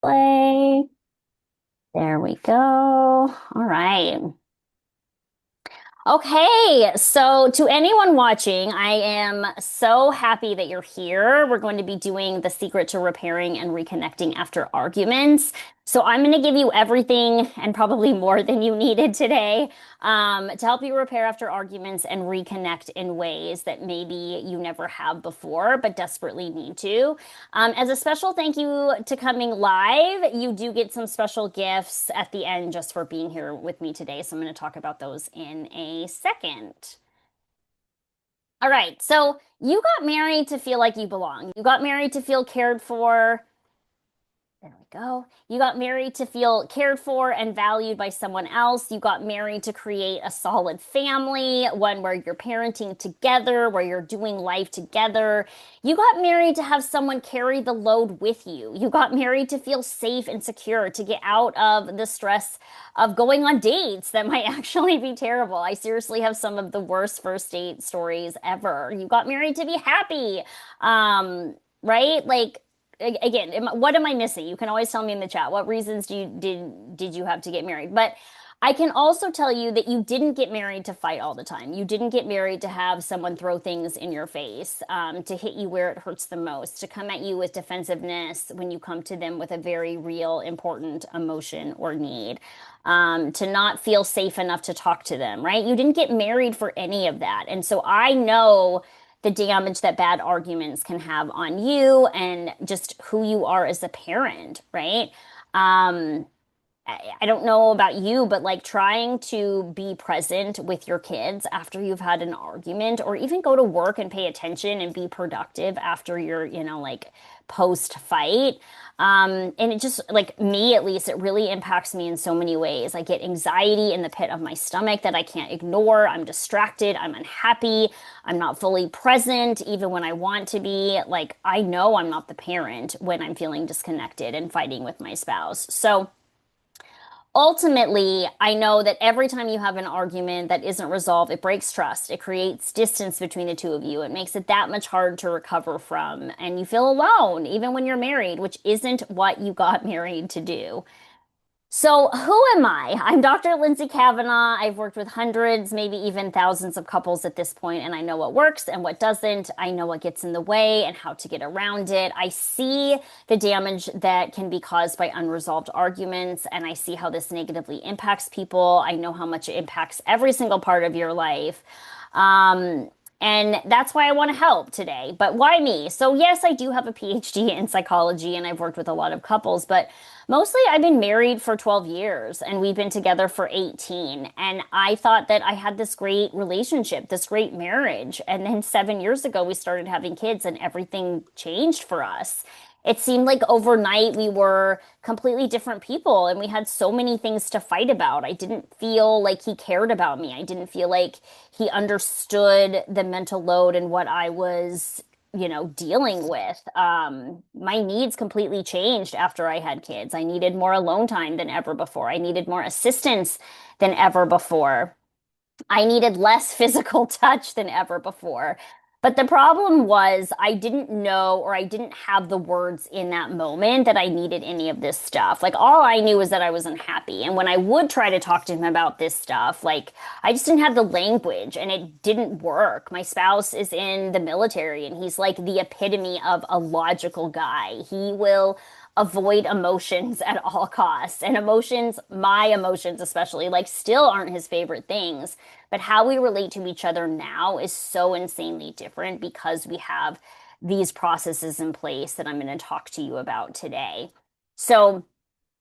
Play. There we go. All right. Okay, so to anyone watching, I am so happy that you're here. We're going to be doing the secret to repairing and reconnecting after arguments. So I'm going to give you everything and probably more than you needed today, to help you repair after arguments and reconnect in ways that maybe you never have before, but desperately need to. As a special thank you to coming live, you do get some special gifts at the end just for being here with me today. So I'm going to talk about those in a second. All right. So you got married to feel like you belong. You got married to feel cared for. There we go. You got married to feel cared for and valued by someone else. You got married to create a solid family, one where you're parenting together, where you're doing life together. You got married to have someone carry the load with you. You got married to feel safe and secure, to get out of the stress of going on dates that might actually be terrible. I seriously have some of the worst first date stories ever. You got married to be happy. Right? Like, again, what am I missing? You can always tell me in the chat. What reasons did you have to get married? But I can also tell you that you didn't get married to fight all the time. You didn't get married to have someone throw things in your face, to hit you where it hurts the most, to come at you with defensiveness when you come to them with a very real, important emotion or need, to not feel safe enough to talk to them, right? You didn't get married for any of that. And so I know the damage that bad arguments can have on you and just who you are as a parent, right? Um, I don't know about you, but like trying to be present with your kids after you've had an argument, or even go to work and pay attention and be productive after your, like post fight. And it just, like me at least, it really impacts me in so many ways. I get anxiety in the pit of my stomach that I can't ignore. I'm distracted. I'm unhappy. I'm not fully present, even when I want to be. Like, I know I'm not the parent when I'm feeling disconnected and fighting with my spouse. So, ultimately, I know that every time you have an argument that isn't resolved, it breaks trust. It creates distance between the two of you. It makes it that much harder to recover from. And you feel alone, even when you're married, which isn't what you got married to do. So, who am I? I'm Dr. Lindsay Kavanaugh. I've worked with hundreds, maybe even thousands of couples at this point, and I know what works and what doesn't. I know what gets in the way and how to get around it. I see the damage that can be caused by unresolved arguments, and I see how this negatively impacts people. I know how much it impacts every single part of your life. Um, and that's why I want to help today. But why me? So, yes, I do have a PhD in psychology and I've worked with a lot of couples, but mostly I've been married for 12 years and we've been together for 18. And I thought that I had this great relationship, this great marriage. And then 7 years ago, we started having kids and everything changed for us. It seemed like overnight we were completely different people and we had so many things to fight about. I didn't feel like he cared about me. I didn't feel like he understood the mental load and what I was, dealing with. My needs completely changed after I had kids. I needed more alone time than ever before. I needed more assistance than ever before. I needed less physical touch than ever before. But the problem was I didn't know, or I didn't have the words in that moment that I needed any of this stuff. Like, all I knew was that I was unhappy. And when I would try to talk to him about this stuff, like, I just didn't have the language and it didn't work. My spouse is in the military and he's like the epitome of a logical guy. He will avoid emotions at all costs. And emotions, my emotions especially, like, still aren't his favorite things. But how we relate to each other now is so insanely different because we have these processes in place that I'm going to talk to you about today. So,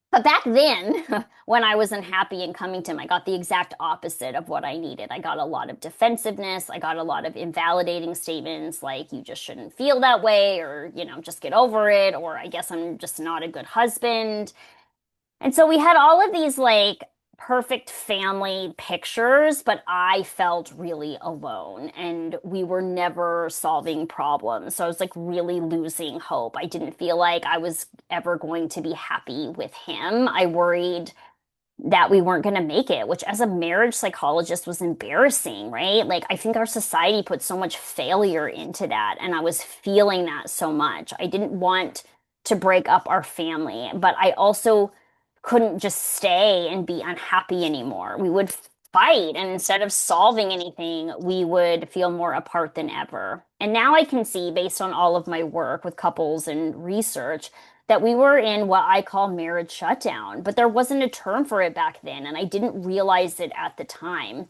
but back then, when I was unhappy and coming to him, I got the exact opposite of what I needed. I got a lot of defensiveness. I got a lot of invalidating statements like, you just shouldn't feel that way, or, just get over it, or I guess I'm just not a good husband. And so we had all of these like perfect family pictures, but I felt really alone and we were never solving problems. So I was like really losing hope. I didn't feel like I was ever going to be happy with him. I worried that we weren't going to make it, which as a marriage psychologist was embarrassing, right? Like, I think our society put so much failure into that, and I was feeling that so much. I didn't want to break up our family, but I also couldn't just stay and be unhappy anymore. We would fight, and instead of solving anything, we would feel more apart than ever. And now I can see, based on all of my work with couples and research, that we were in what I call marriage shutdown, but there wasn't a term for it back then, and I didn't realize it at the time.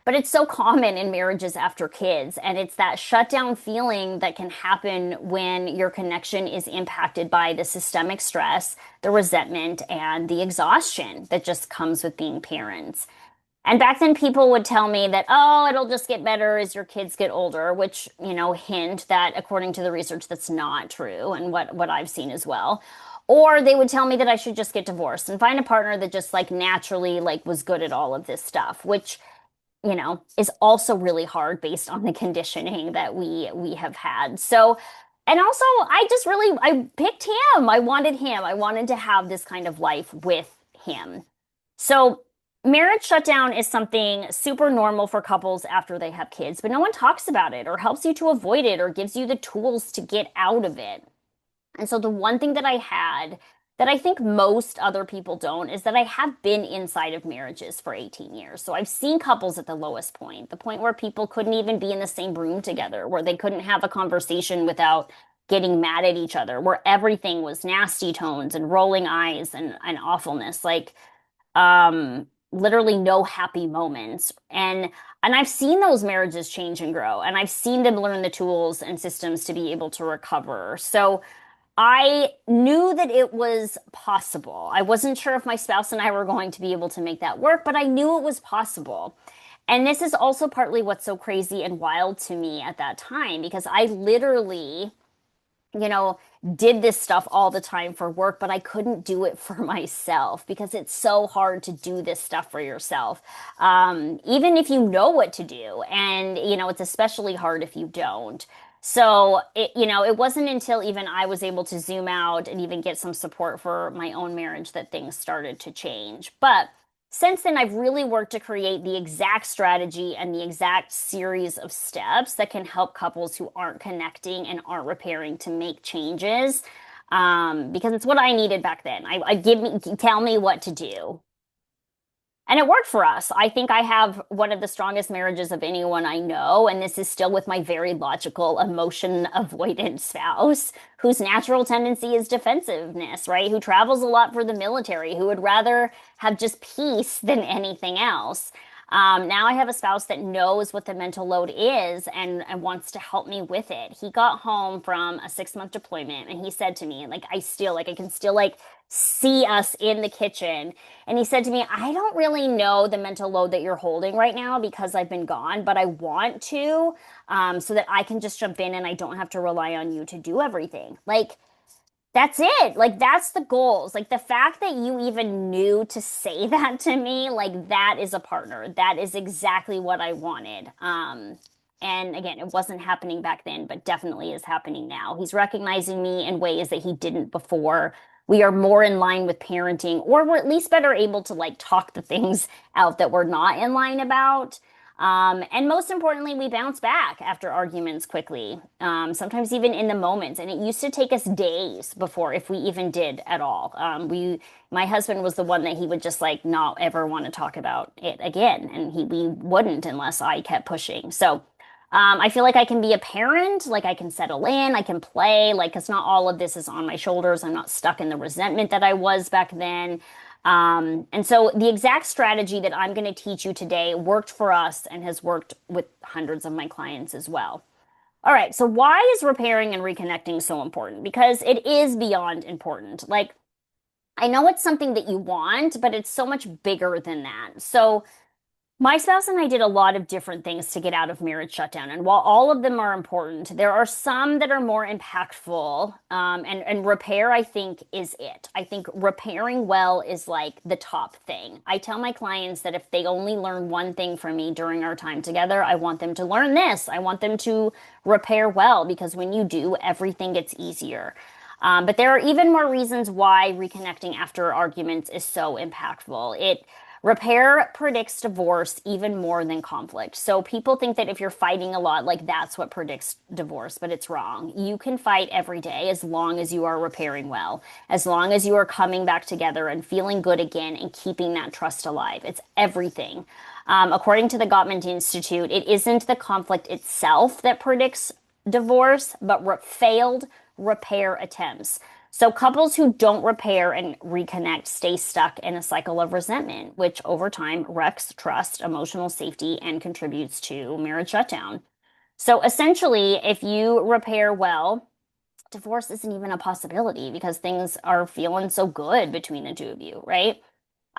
But it's so common in marriages after kids, and it's that shutdown feeling that can happen when your connection is impacted by the systemic stress, the resentment, and the exhaustion that just comes with being parents. And back then, people would tell me that, oh, it'll just get better as your kids get older, which, hint that according to the research, that's not true, and what I've seen as well. Or they would tell me that I should just get divorced and find a partner that just like naturally like was good at all of this stuff, which is also really hard based on the conditioning that we have had. So, and also I picked him. I wanted him. I wanted to have this kind of life with him. So, marriage shutdown is something super normal for couples after they have kids, but no one talks about it or helps you to avoid it or gives you the tools to get out of it. And so the one thing that I had that I think most other people don't is that I have been inside of marriages for 18 years. So I've seen couples at the lowest point, the point where people couldn't even be in the same room together, where they couldn't have a conversation without getting mad at each other, where everything was nasty tones and rolling eyes and awfulness, like literally no happy moments. And I've seen those marriages change and grow, and I've seen them learn the tools and systems to be able to recover. So I knew that it was possible. I wasn't sure if my spouse and I were going to be able to make that work, but I knew it was possible. And this is also partly what's so crazy and wild to me at that time, because I literally, you know, did this stuff all the time for work, but I couldn't do it for myself because it's so hard to do this stuff for yourself. Even if you know what to do, and, it's especially hard if you don't. So it wasn't until even I was able to zoom out and even get some support for my own marriage that things started to change. But since then, I've really worked to create the exact strategy and the exact series of steps that can help couples who aren't connecting and aren't repairing to make changes. Because it's what I needed back then. Tell me what to do. And it worked for us. I think I have one of the strongest marriages of anyone I know, and this is still with my very logical, emotion avoidant spouse, whose natural tendency is defensiveness, right? Who travels a lot for the military, who would rather have just peace than anything else. Now I have a spouse that knows what the mental load is and wants to help me with it. He got home from a 6-month deployment and he said to me, like, I can still like see us in the kitchen. And he said to me, I don't really know the mental load that you're holding right now because I've been gone, but I want to, so that I can just jump in and I don't have to rely on you to do everything. Like, that's it. Like, that's the goals. Like, the fact that you even knew to say that to me, like, that is a partner. That is exactly what I wanted. And again, it wasn't happening back then, but definitely is happening now. He's recognizing me in ways that he didn't before. We are more in line with parenting, or we're at least better able to like talk the things out that we're not in line about. And most importantly, we bounce back after arguments quickly, sometimes even in the moments. And it used to take us days before, if we even did at all. My husband was the one that he would just like not ever want to talk about it again, and we wouldn't unless I kept pushing. So, I feel like I can be a parent, like I can settle in, I can play, like, because not all of this is on my shoulders. I'm not stuck in the resentment that I was back then. And so the exact strategy that I'm going to teach you today worked for us and has worked with hundreds of my clients as well. All right, so why is repairing and reconnecting so important? Because it is beyond important. Like, I know it's something that you want, but it's so much bigger than that. So my spouse and I did a lot of different things to get out of marriage shutdown. And while all of them are important, there are some that are more impactful. And repair, I think, is it. I think repairing well is like the top thing. I tell my clients that if they only learn one thing from me during our time together, I want them to learn this. I want them to repair well, because when you do, everything gets easier. But there are even more reasons why reconnecting after arguments is so impactful. It Repair predicts divorce even more than conflict. So people think that if you're fighting a lot, like that's what predicts divorce, but it's wrong. You can fight every day as long as you are repairing well, as long as you are coming back together and feeling good again and keeping that trust alive. It's everything. According to the Gottman Institute, it isn't the conflict itself that predicts divorce, but failed repair attempts. So couples who don't repair and reconnect stay stuck in a cycle of resentment, which over time wrecks trust, emotional safety, and contributes to marriage shutdown. So essentially, if you repair well, divorce isn't even a possibility because things are feeling so good between the two of you, right?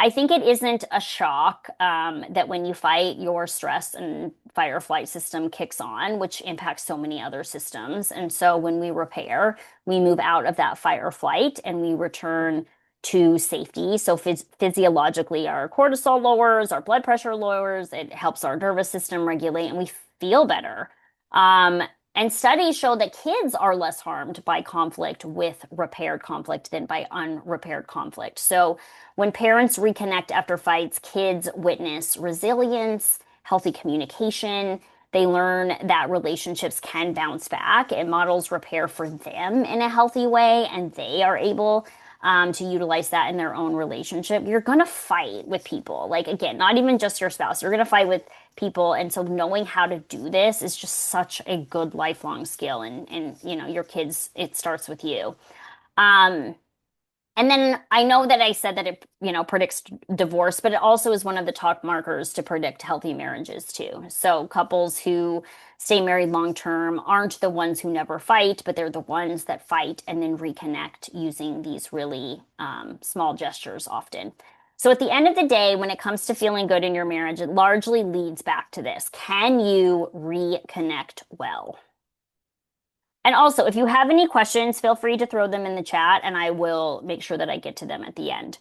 I think it isn't a shock that when you fight, your stress and fight or flight system kicks on, which impacts so many other systems. And so when we repair, we move out of that fight or flight and we return to safety. So physiologically, our cortisol lowers, our blood pressure lowers, it helps our nervous system regulate, and we feel better. Um, and studies show that kids are less harmed by conflict with repaired conflict than by unrepaired conflict. So when parents reconnect after fights, kids witness resilience, healthy communication. They learn that relationships can bounce back. It models repair for them in a healthy way, and they are able to utilize that in their own relationship. You're going to fight with people. Like, again, not even just your spouse. You're going to fight with people. And so knowing how to do this is just such a good lifelong skill. And you know, your kids, it starts with you. Um, and then I know that I said that it, you know, predicts divorce, but it also is one of the top markers to predict healthy marriages too. So couples who stay married long term aren't the ones who never fight, but they're the ones that fight and then reconnect using these really small gestures often. So at the end of the day, when it comes to feeling good in your marriage, it largely leads back to this. Can you reconnect well? And also, if you have any questions, feel free to throw them in the chat and I will make sure that I get to them at the end.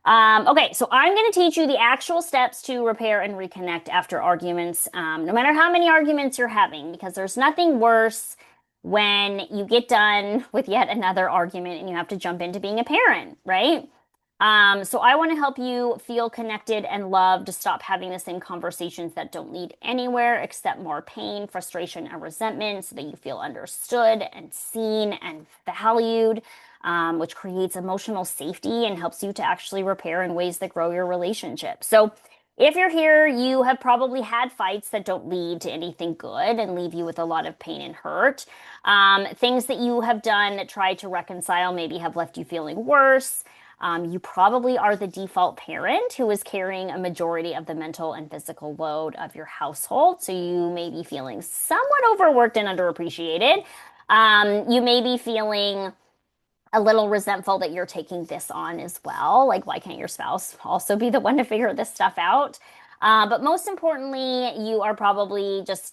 Okay, so I'm going to teach you the actual steps to repair and reconnect after arguments, no matter how many arguments you're having, because there's nothing worse when you get done with yet another argument and you have to jump into being a parent, right? So I want to help you feel connected and loved, to stop having the same conversations that don't lead anywhere except more pain, frustration, and resentment, so that you feel understood and seen and valued, which creates emotional safety and helps you to actually repair in ways that grow your relationship. So if you're here, you have probably had fights that don't lead to anything good and leave you with a lot of pain and hurt. Things that you have done that try to reconcile maybe have left you feeling worse. You probably are the default parent who is carrying a majority of the mental and physical load of your household. So you may be feeling somewhat overworked and underappreciated. You may be feeling a little resentful that you're taking this on as well. Like, why can't your spouse also be the one to figure this stuff out? But most importantly, you are probably just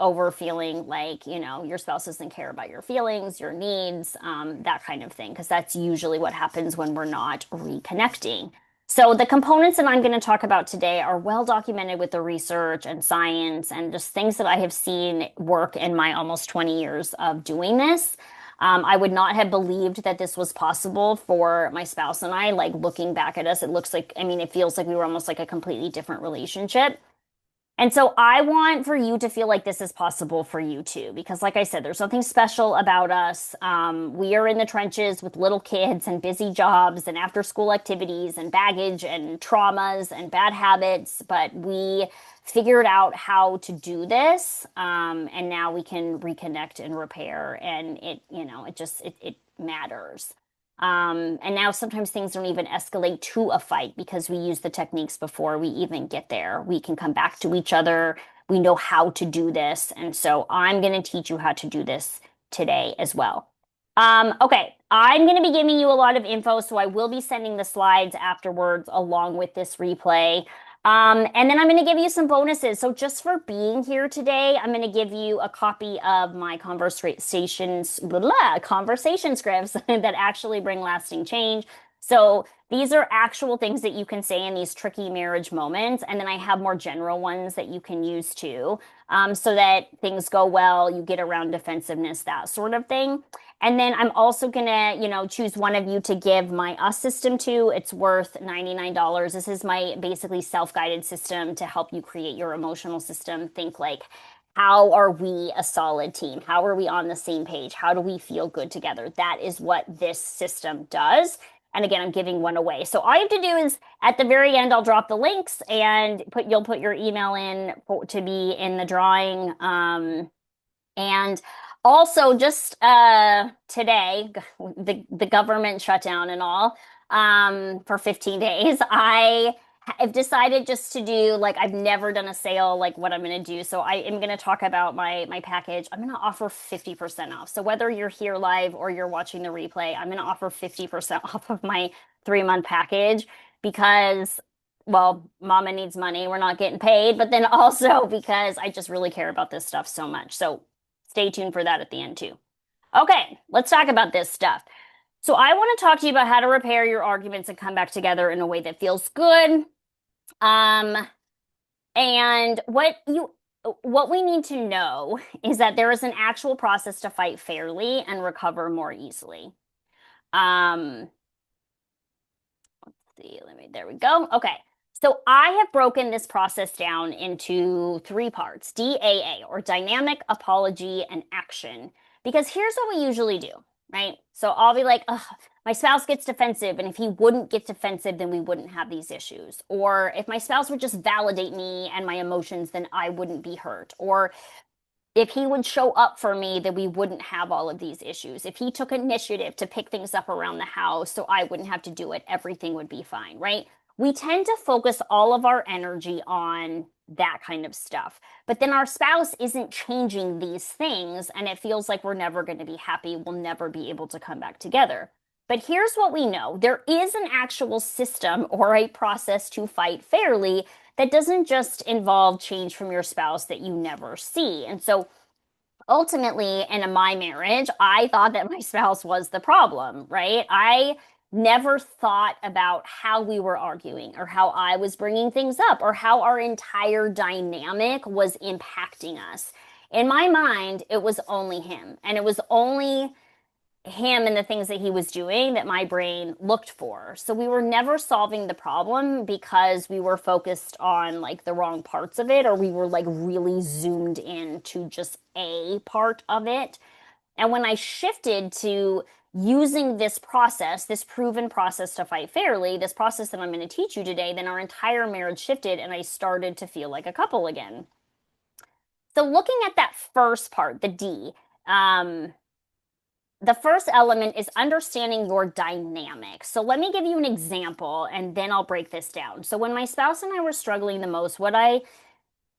over feeling like, you know, your spouse doesn't care about your feelings, your needs, that kind of thing, because that's usually what happens when we're not reconnecting. So the components that I'm going to talk about today are well documented with the research and science and just things that I have seen work in my almost 20 years of doing this. I would not have believed that this was possible for my spouse and I. Like, looking back at us, it looks like, I mean, it feels like we were almost like a completely different relationship. And so I want for you to feel like this is possible for you too, because like I said, there's something special about us. We are in the trenches with little kids and busy jobs and after school activities and baggage and traumas and bad habits, but we figured out how to do this. And now we can reconnect and repair, and it, you know, it matters. And now sometimes things don't even escalate to a fight because we use the techniques before we even get there. We can come back to each other. We know how to do this. And so I'm going to teach you how to do this today as well. Okay, I'm going to be giving you a lot of info, so I will be sending the slides afterwards along with this replay. And then I'm going to give you some bonuses. So just for being here today, I'm going to give you a copy of my conversation scripts that actually bring lasting change. So these are actual things that you can say in these tricky marriage moments. And then I have more general ones that you can use too, so that things go well, you get around defensiveness, that sort of thing. And then I'm also gonna, choose one of you to give my us system to. It's worth $99. This is my basically self-guided system to help you create your emotional system. Think like, how are we a solid team? How are we on the same page? How do we feel good together? That is what this system does. And again, I'm giving one away. So all you have to do is at the very end, I'll drop the links and you'll put your email in to be in the drawing. And also just today, the government shutdown and all, for 15 days, I've decided just to do like I've never done a sale like what I'm going to do. So I am going to talk about my package. I'm going to offer 50% off. So whether you're here live or you're watching the replay, I'm going to offer 50% off of my 3-month package because well, mama needs money. We're not getting paid, but then also because I just really care about this stuff so much. So stay tuned for that at the end too. Okay, let's talk about this stuff. So I want to talk to you about how to repair your arguments and come back together in a way that feels good. Um, and what we need to know is that there is an actual process to fight fairly and recover more easily. Let's see, there we go. Okay. So I have broken this process down into 3 parts, DAA, or dynamic, apology, and action. Because here's what we usually do, right? So I'll be like, ugh, my spouse gets defensive, and if he wouldn't get defensive, then we wouldn't have these issues. Or if my spouse would just validate me and my emotions, then I wouldn't be hurt. Or if he would show up for me, then we wouldn't have all of these issues. If he took initiative to pick things up around the house so I wouldn't have to do it, everything would be fine, right? We tend to focus all of our energy on that kind of stuff. But then our spouse isn't changing these things, and it feels like we're never going to be happy. We'll never be able to come back together. But here's what we know. There is an actual system or a process to fight fairly that doesn't just involve change from your spouse that you never see. And so ultimately, in my marriage, I thought that my spouse was the problem, right? I never thought about how we were arguing or how I was bringing things up or how our entire dynamic was impacting us. In my mind, it was only him, and it was only him and the things that he was doing that my brain looked for. So we were never solving the problem because we were focused on like the wrong parts of it, or we were like really zoomed in to just a part of it. And when I shifted to using this process, this proven process to fight fairly, this process that I'm going to teach you today, then our entire marriage shifted and I started to feel like a couple again. So looking at that first part, the D, the first element is understanding your dynamic. So let me give you an example and then I'll break this down. So when my spouse and I were struggling the most, what I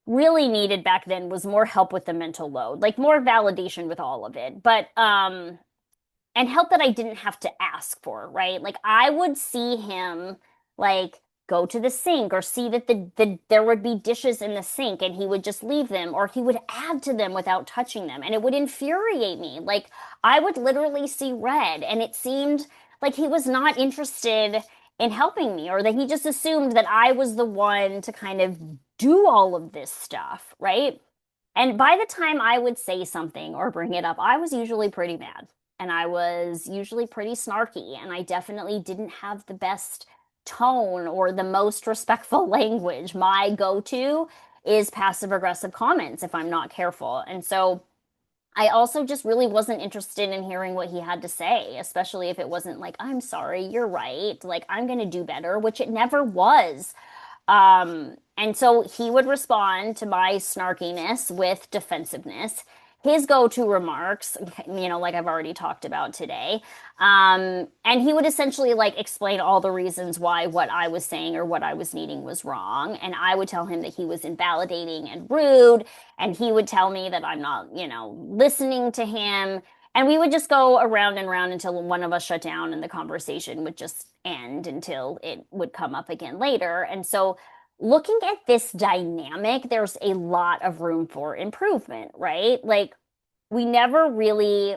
really needed back then was more help with the mental load, like more validation with all of it. But and help that I didn't have to ask for, right? Like I would see him like go to the sink or see that there would be dishes in the sink and he would just leave them or he would add to them without touching them and it would infuriate me. Like I would literally see red and it seemed like he was not interested in helping me or that he just assumed that I was the one to kind of do all of this stuff, right? And by the time I would say something or bring it up, I was usually pretty mad and I was usually pretty snarky and I definitely didn't have the best tone or the most respectful language. My go-to is passive aggressive comments if I'm not careful. And so I also just really wasn't interested in hearing what he had to say, especially if it wasn't like, I'm sorry, you're right, like I'm going to do better, which it never was. And so he would respond to my snarkiness with defensiveness. His go-to remarks, like I've already talked about today. And he would essentially like explain all the reasons why what I was saying or what I was needing was wrong. And I would tell him that he was invalidating and rude. And he would tell me that I'm not, listening to him. And we would just go around and around until one of us shut down and the conversation would just end until it would come up again later. And so looking at this dynamic, there's a lot of room for improvement, right? Like we never really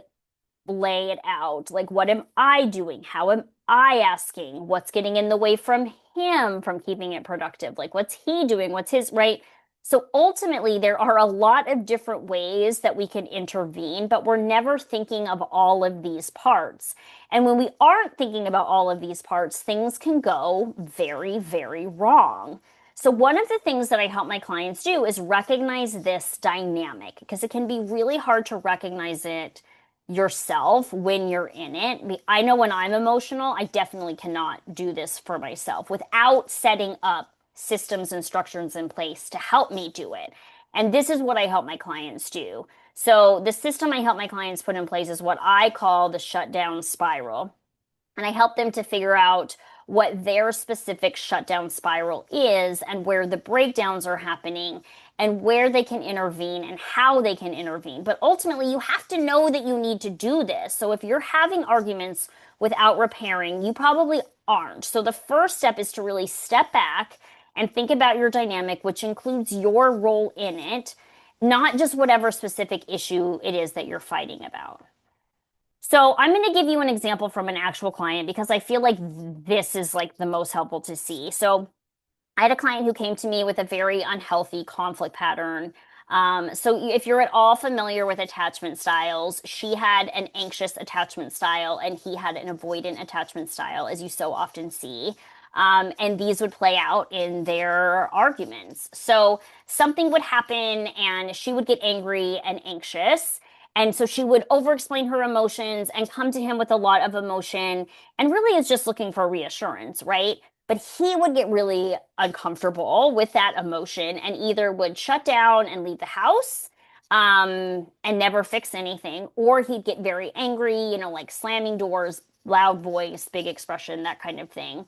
lay it out. Like, what am I doing? How am I asking? What's getting in the way from him from keeping it productive? Like, what's he doing? What's his, right? So ultimately, there are a lot of different ways that we can intervene, but we're never thinking of all of these parts. And when we aren't thinking about all of these parts, things can go very, very wrong. So, one of the things that I help my clients do is recognize this dynamic because it can be really hard to recognize it yourself when you're in it. I know when I'm emotional, I definitely cannot do this for myself without setting up systems and structures in place to help me do it. And this is what I help my clients do. So, the system I help my clients put in place is what I call the shutdown spiral. And I help them to figure out what their specific shutdown spiral is and where the breakdowns are happening and where they can intervene and how they can intervene. But ultimately, you have to know that you need to do this. So if you're having arguments without repairing, you probably aren't. So the first step is to really step back and think about your dynamic, which includes your role in it, not just whatever specific issue it is that you're fighting about. So I'm going to give you an example from an actual client because I feel like this is like the most helpful to see. So I had a client who came to me with a very unhealthy conflict pattern. So if you're at all familiar with attachment styles, she had an anxious attachment style and he had an avoidant attachment style, as you so often see. And these would play out in their arguments. So something would happen and she would get angry and anxious. And so she would over explain her emotions and come to him with a lot of emotion and really is just looking for reassurance, right? But he would get really uncomfortable with that emotion and either would shut down and leave the house and never fix anything, or he'd get very angry, like slamming doors, loud voice, big expression, that kind of thing.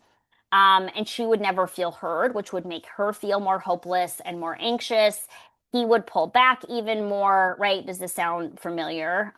And she would never feel heard, which would make her feel more hopeless and more anxious. He would pull back even more, right? Does this sound familiar?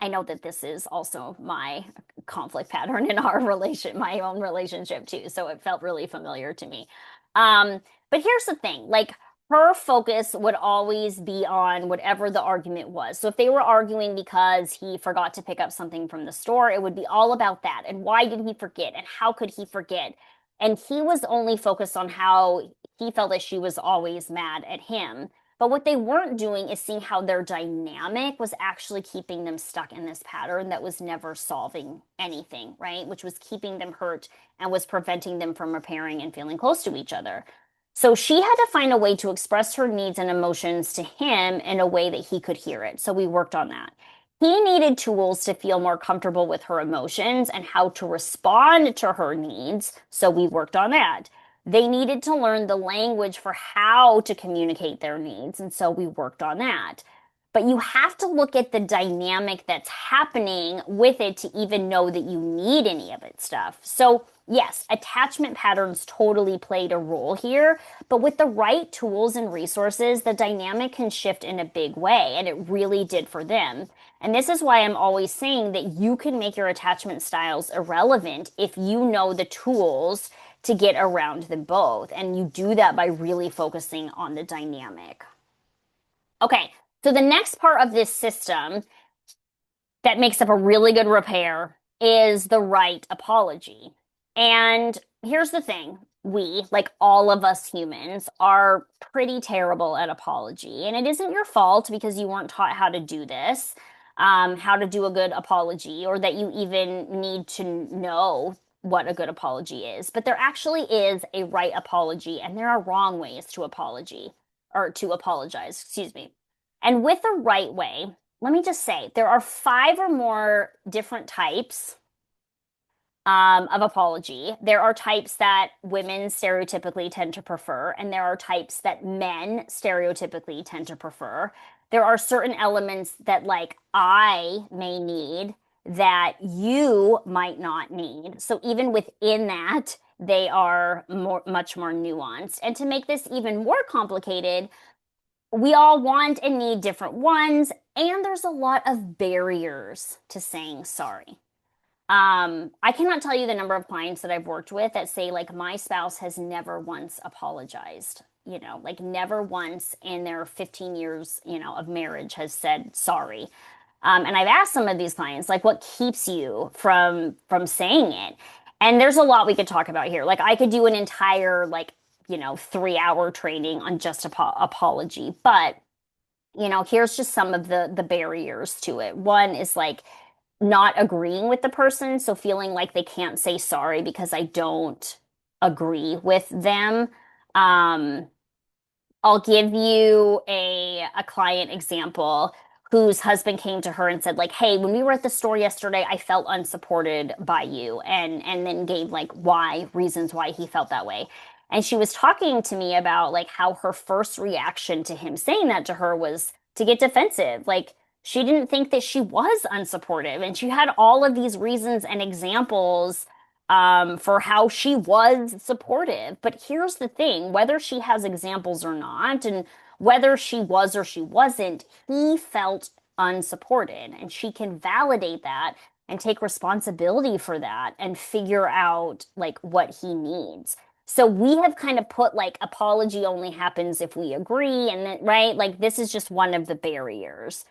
I know that this is also my conflict pattern in my own relationship too. So it felt really familiar to me. But here's the thing, like her focus would always be on whatever the argument was. So if they were arguing because he forgot to pick up something from the store, it would be all about that. And why did he forget? And how could he forget? And he was only focused on how he felt that she was always mad at him. But what they weren't doing is seeing how their dynamic was actually keeping them stuck in this pattern that was never solving anything, right? Which was keeping them hurt and was preventing them from repairing and feeling close to each other. So she had to find a way to express her needs and emotions to him in a way that he could hear it. So we worked on that. He needed tools to feel more comfortable with her emotions and how to respond to her needs. So we worked on that. They needed to learn the language for how to communicate their needs. And so we worked on that. But you have to look at the dynamic that's happening with it to even know that you need any of it stuff. So, yes, attachment patterns totally played a role here, but with the right tools and resources, the dynamic can shift in a big way, and it really did for them. And this is why I'm always saying that you can make your attachment styles irrelevant if you know the tools to get around them both. And you do that by really focusing on the dynamic. Okay, so the next part of this system that makes up a really good repair is the right apology. And here's the thing. We, like all of us humans, are pretty terrible at apology. And it isn't your fault because you weren't taught how to do this, how to do a good apology, or that you even need to know what a good apology is. But there actually is a right apology, and there are wrong ways to apologize, excuse me. And with the right way, let me just say there are 5 or more different types of apology. There are types that women stereotypically tend to prefer, and there are types that men stereotypically tend to prefer. There are certain elements that, like, I may need that you might not need. So even within that, they are much more nuanced. And to make this even more complicated, we all want and need different ones, and there's a lot of barriers to saying sorry. I cannot tell you the number of clients that I've worked with that say, like, my spouse has never once apologized, like never once in their 15 years, of marriage has said sorry. And I've asked some of these clients, like, what keeps you from saying it? And there's a lot we could talk about here. Like, I could do an entire, like, 3-hour training on just apology. But, here's just some of the barriers to it. One is like not agreeing with the person, so feeling like they can't say sorry because I don't agree with them. Um, I'll give you a client example whose husband came to her and said like, "Hey, when we were at the store yesterday, I felt unsupported by you," and then gave like reasons why he felt that way. And she was talking to me about like how her first reaction to him saying that to her was to get defensive. Like she didn't think that she was unsupportive, and she had all of these reasons and examples for how she was supportive. But here's the thing, whether she has examples or not, and whether she was or she wasn't, he felt unsupported. And she can validate that and take responsibility for that and figure out like what he needs. So we have kind of put like apology only happens if we agree, and then, right? Like this is just one of the barriers.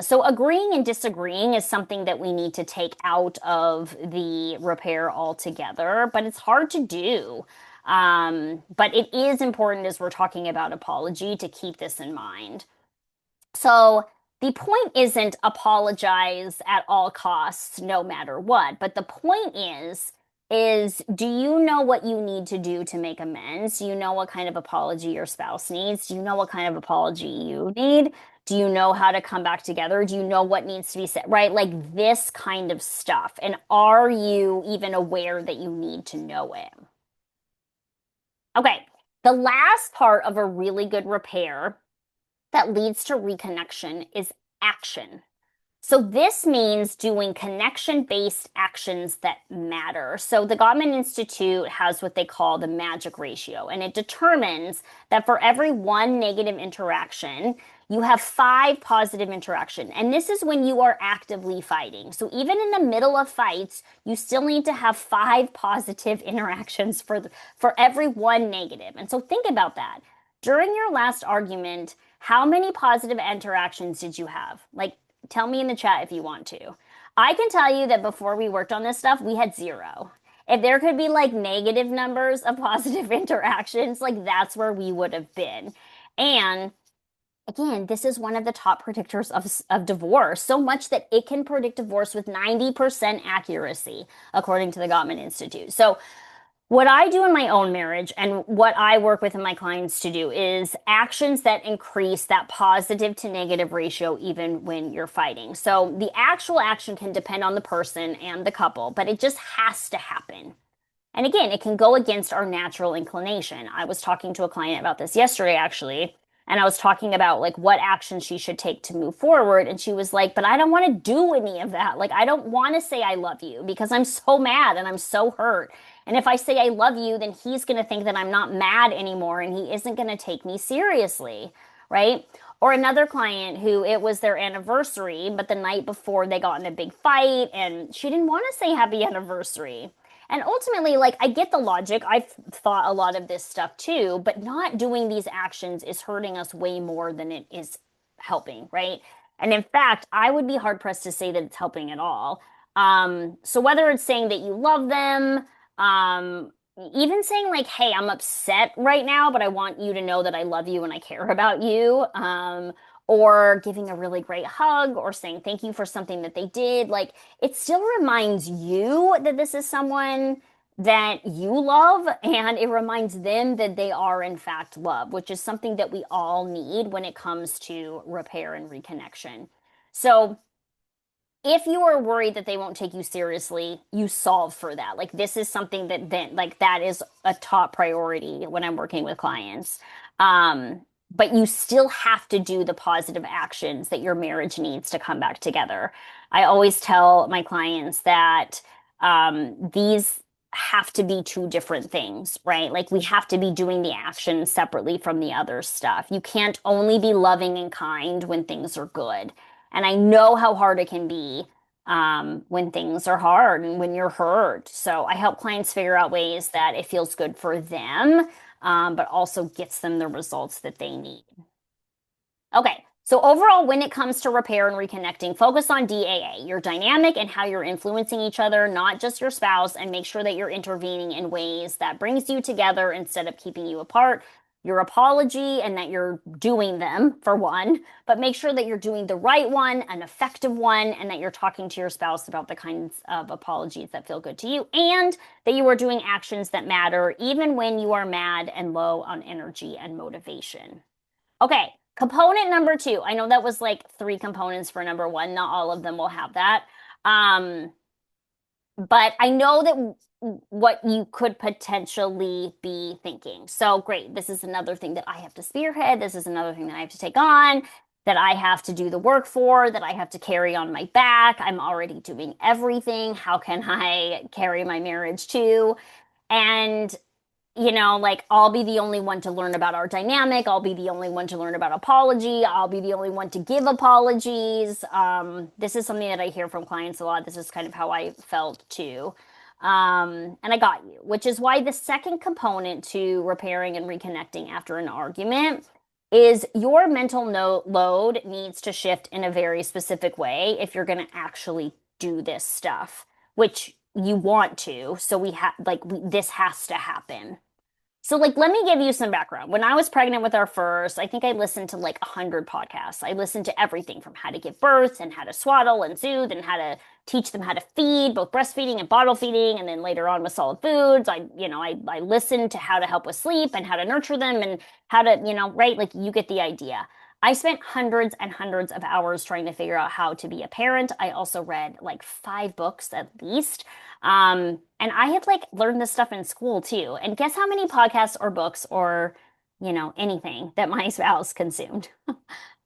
So agreeing and disagreeing is something that we need to take out of the repair altogether, but it's hard to do. But it is important as we're talking about apology to keep this in mind. So the point isn't apologize at all costs, no matter what. But the point is do you know what you need to do to make amends? Do you know what kind of apology your spouse needs? Do you know what kind of apology you need? Do you know how to come back together? Do you know what needs to be said? Right? Like this kind of stuff. And are you even aware that you need to know it? Okay. The last part of a really good repair that leads to reconnection is action. So this means doing connection-based actions that matter. So the Gottman Institute has what they call the magic ratio, and it determines that for every one negative interaction, you have 5 positive interaction. And this is when you are actively fighting. So even in the middle of fights, you still need to have 5 positive interactions for every one negative. And so think about that. During your last argument, how many positive interactions did you have? Like, tell me in the chat if you want to. I can tell you that before we worked on this stuff, we had 0. If there could be like negative numbers of positive interactions, like that's where we would have been. And again, this is one of the top predictors of divorce, so much that it can predict divorce with 90% accuracy, according to the Gottman Institute. So what I do in my own marriage and what I work with in my clients to do is actions that increase that positive to negative ratio even when you're fighting. So the actual action can depend on the person and the couple, but it just has to happen. And again, it can go against our natural inclination. I was talking to a client about this yesterday, actually, and I was talking about like what action she should take to move forward. And she was like, but I don't want to do any of that. Like, I don't want to say I love you because I'm so mad and I'm so hurt. And if I say I love you, then he's going to think that I'm not mad anymore and he isn't going to take me seriously, right? Or another client who it was their anniversary, but the night before they got in a big fight and she didn't want to say happy anniversary. And ultimately, like, I get the logic. I've thought a lot of this stuff too, but not doing these actions is hurting us way more than it is helping, right? And in fact, I would be hard pressed to say that it's helping at all. So whether it's saying that you love them, um, even saying like, hey, I'm upset right now, but I want you to know that I love you and I care about you. Or giving a really great hug or saying thank you for something that they did. Like it still reminds you that this is someone that you love and it reminds them that they are in fact loved, which is something that we all need when it comes to repair and reconnection. So if you are worried that they won't take you seriously, you solve for that. Like this is something that then like that is a top priority when I'm working with clients. But you still have to do the positive actions that your marriage needs to come back together. I always tell my clients that these have to be 2 different things, right? Like we have to be doing the action separately from the other stuff. You can't only be loving and kind when things are good. And I know how hard it can be when things are hard and when you're hurt. So I help clients figure out ways that it feels good for them, but also gets them the results that they need. Okay, So overall, when it comes to repair and reconnecting, focus on DAA, your dynamic and how you're influencing each other, not just your spouse, and make sure that you're intervening in ways that brings you together instead of keeping you apart. Your apology and that you're doing them for one, but make sure that you're doing the right one, an effective one, and that you're talking to your spouse about the kinds of apologies that feel good to you, and that you are doing actions that matter even when you are mad and low on energy and motivation. Okay, component number two. I know that was like three components for number one. Not all of them will have that. Um, but I know that what you could potentially be thinking. So great. This is another thing that I have to spearhead. This is another thing that I have to take on, that I have to do the work for, that I have to carry on my back. I'm already doing everything. How can I carry my marriage too? And like I'll be the only one to learn about our dynamic. I'll be the only one to learn about apology. I'll be the only one to give apologies. This is something that I hear from clients a lot. This is kind of how I felt too. And I got you, which is why the second component to repairing and reconnecting after an argument is your mental load needs to shift in a very specific way if you're going to actually do this stuff, which you want to. So this has to happen. So, like, let me give you some background. When I was pregnant with our first, I think I listened to like 100 podcasts. I listened to everything from how to give birth and how to swaddle and soothe and how to teach them how to feed, both breastfeeding and bottle feeding. And then later on with solid foods, I listened to how to help with sleep and how to nurture them and how to, right? Like, you get the idea. I spent hundreds and hundreds of hours trying to figure out how to be a parent. I also read like 5 books at least. And I had like learned this stuff in school too. And guess how many podcasts or books or, anything that my spouse consumed,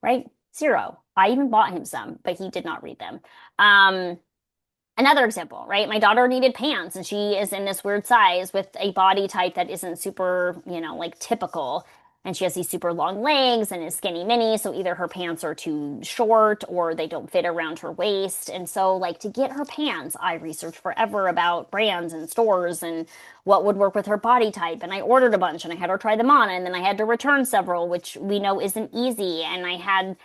right? Zero. I even bought him some, but he did not read them. Um, Another example, right? My daughter needed pants and she is in this weird size with a body type that isn't super, like typical. And she has these super long legs and is skinny mini. So either her pants are too short or they don't fit around her waist. And so, like, to get her pants, I researched forever about brands and stores and what would work with her body type. And I ordered a bunch and I had her try them on. And then I had to return several, which we know isn't easy. And I had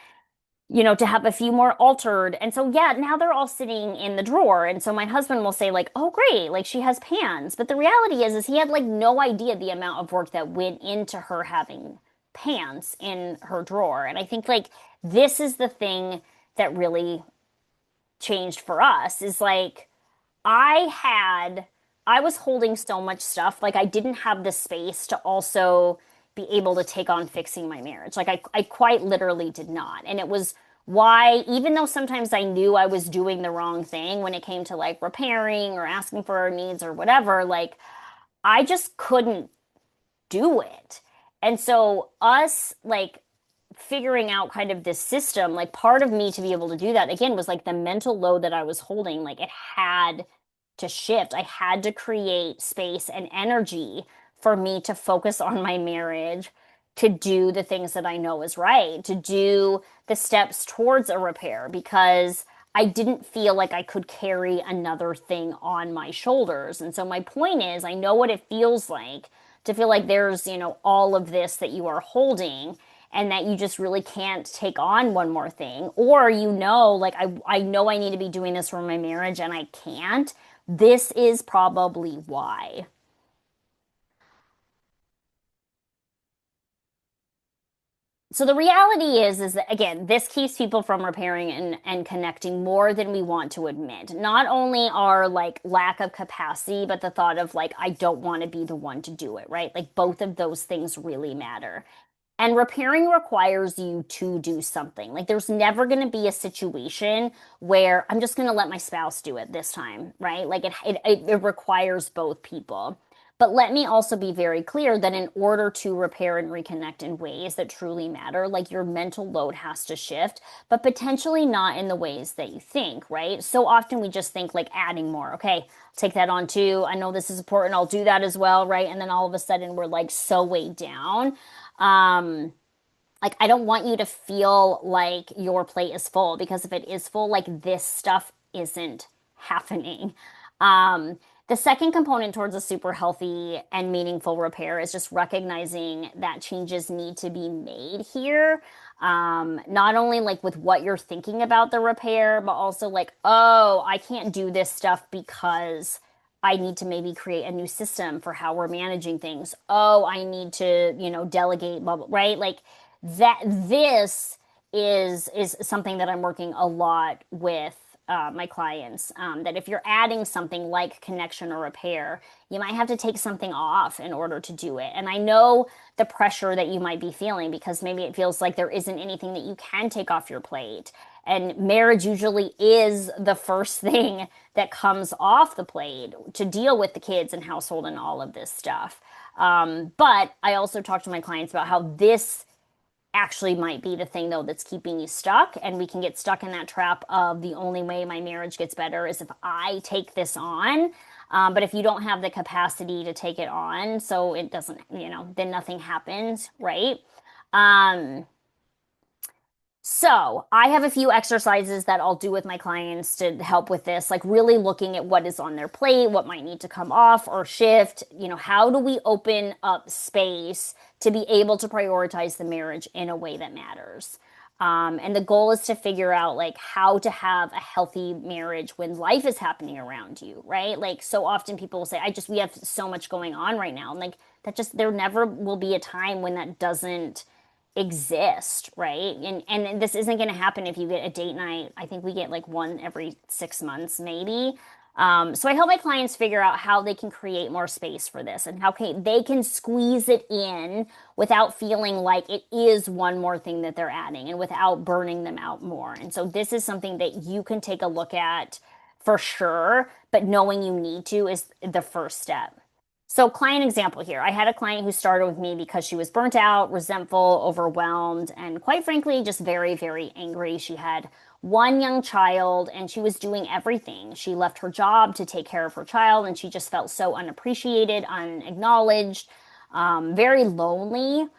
to have a few more altered. And so, yeah, now they're all sitting in the drawer. And so my husband will say, like, oh, great, like she has pants. But the reality is he had like no idea the amount of work that went into her having pants in her drawer. And I think like this is the thing that really changed for us is like, I had, I was holding so much stuff. Like I didn't have the space to also be able to take on fixing my marriage. Like I quite literally did not. And it was why, even though sometimes I knew I was doing the wrong thing when it came to like repairing or asking for our needs or whatever, like I just couldn't do it. And so us like figuring out kind of this system, like part of me to be able to do that again was like the mental load that I was holding, like it had to shift. I had to create space and energy for me to focus on my marriage, to do the things that I know is right, to do the steps towards a repair because I didn't feel like I could carry another thing on my shoulders. And so my point is, I know what it feels like to feel like there's, all of this that you are holding and that you just really can't take on one more thing. Or, like I know I need to be doing this for my marriage and I can't. This is probably why. So the reality is that again, this keeps people from repairing and connecting more than we want to admit. Not only our like lack of capacity, but the thought of like, I don't want to be the one to do it, right? Like both of those things really matter. And repairing requires you to do something. Like there's never going to be a situation where I'm just going to let my spouse do it this time, right? Like it requires both people. But let me also be very clear that in order to repair and reconnect in ways that truly matter, like your mental load has to shift, but potentially not in the ways that you think, right? So often we just think like adding more. Okay, I'll take that on too. I know this is important. I'll do that as well, right? And then all of a sudden we're like so weighed down. Like I don't want you to feel like your plate is full because if it is full, like this stuff isn't happening. The second component towards a super healthy and meaningful repair is just recognizing that changes need to be made here. Not only like with what you're thinking about the repair, but also like, oh, I can't do this stuff because I need to maybe create a new system for how we're managing things. Oh, I need to, delegate, blah, blah, right? Like that, this is something that I'm working a lot with my clients. That if you're adding something like connection or repair, you might have to take something off in order to do it. And I know the pressure that you might be feeling because maybe it feels like there isn't anything that you can take off your plate. And marriage usually is the first thing that comes off the plate to deal with the kids and household and all of this stuff. But I also talk to my clients about how this actually might be the thing though that's keeping you stuck, and we can get stuck in that trap of the only way my marriage gets better is if I take this on. But if you don't have the capacity to take it on, so it doesn't, then nothing happens, right? um so I have a few exercises that I'll do with my clients to help with this, like really looking at what is on their plate, what might need to come off or shift. How do we open up space to be able to prioritize the marriage in a way that matters? And the goal is to figure out like how to have a healthy marriage when life is happening around you, right? Like so often people will say, we have so much going on right now. And like that just, there never will be a time when that doesn't exist, right? And this isn't going to happen if you get a date night. I think we get like one every 6 months, maybe. So I help my clients figure out how they can create more space for this and they can squeeze it in without feeling like it is one more thing that they're adding and without burning them out more. And so this is something that you can take a look at for sure, but knowing you need to is the first step. So, client example here. I had a client who started with me because she was burnt out, resentful, overwhelmed, and quite frankly, just very, very angry. She had one young child and she was doing everything. She left her job to take care of her child and she just felt so unappreciated, unacknowledged, very lonely.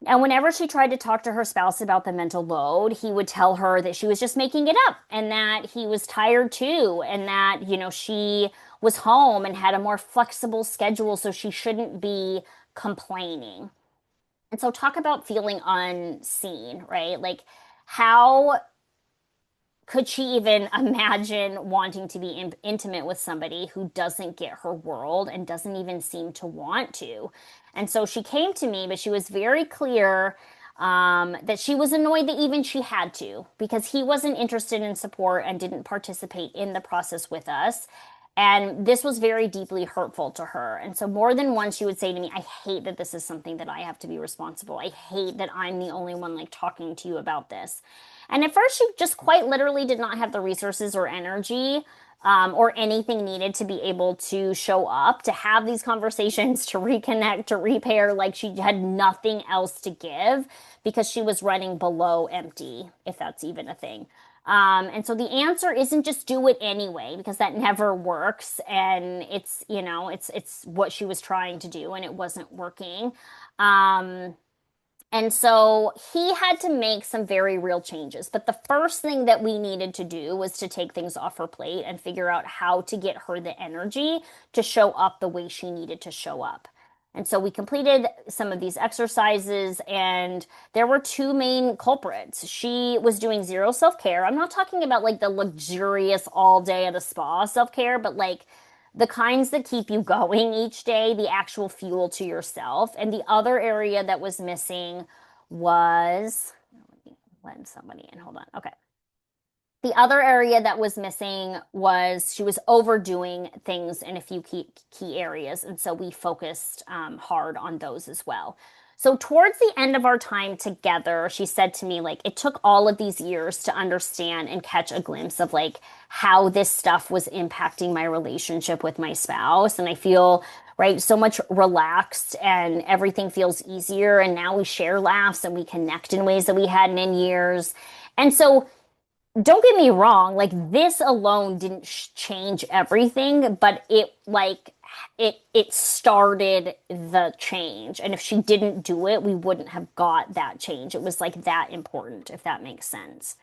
And whenever she tried to talk to her spouse about the mental load, he would tell her that she was just making it up and that he was tired too, and that, she was home and had a more flexible schedule, so she shouldn't be complaining. And so, talk about feeling unseen, right? Like, how could she even imagine wanting to be intimate with somebody who doesn't get her world and doesn't even seem to want to? And so she came to me, but she was very clear that she was annoyed that even she had to because he wasn't interested in support and didn't participate in the process with us. And this was very deeply hurtful to her. And so more than once she would say to me, I hate that this is something that I have to be responsible. I hate that I'm the only one like talking to you about this. And at first she just quite literally did not have the resources or energy or anything needed to be able to show up, to have these conversations, to reconnect, to repair. Like she had nothing else to give because she was running below empty, if that's even a thing. And so the answer isn't just do it anyway, because that never works. And it's, it's what she was trying to do and it wasn't working. Um, and so he had to make some very real changes. But the first thing that we needed to do was to take things off her plate and figure out how to get her the energy to show up the way she needed to show up. And so we completed some of these exercises, and there were two main culprits. She was doing zero self-care. I'm not talking about like the luxurious all day at a spa self-care, but like the kinds that keep you going each day, the actual fuel to yourself. And the other area that was missing was, let me let somebody in. Hold on. Okay. The other area that was missing was she was overdoing things in a few key areas. And so we focused hard on those as well. So towards the end of our time together, she said to me, like, it took all of these years to understand and catch a glimpse of like how this stuff was impacting my relationship with my spouse. And I feel, right, so much relaxed and everything feels easier. And now we share laughs and we connect in ways that we hadn't in years. And so don't get me wrong, like this alone didn't change everything, but it started the change. And if she didn't do it, we wouldn't have got that change. It was like that important, if that makes sense.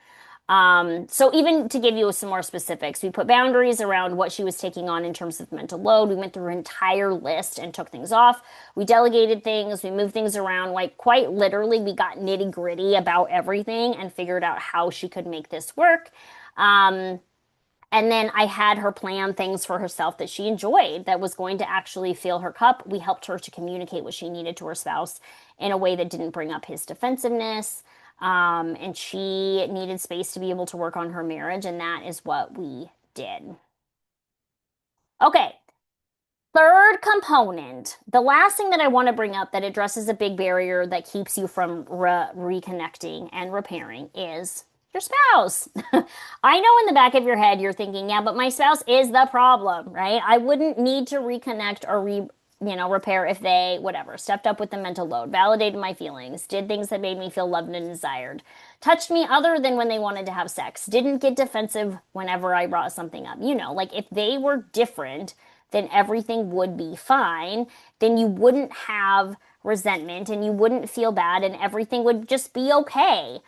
So even to give you some more specifics, we put boundaries around what she was taking on in terms of mental load. We went through an entire list and took things off. We delegated things, we moved things around, like quite literally, we got nitty gritty about everything and figured out how she could make this work. Um, and then I had her plan things for herself that she enjoyed, that was going to actually fill her cup. We helped her to communicate what she needed to her spouse in a way that didn't bring up his defensiveness. And she needed space to be able to work on her marriage, and that is what we did. Okay, third component, the last thing that I want to bring up that addresses a big barrier that keeps you from reconnecting and repairing is your spouse. I know in the back of your head you're thinking, yeah, but my spouse is the problem, right? I wouldn't need to reconnect or repair if they, whatever, stepped up with the mental load, validated my feelings, did things that made me feel loved and desired, touched me other than when they wanted to have sex, didn't get defensive whenever I brought something up. Like if they were different, then everything would be fine. Then you wouldn't have resentment and you wouldn't feel bad and everything would just be okay.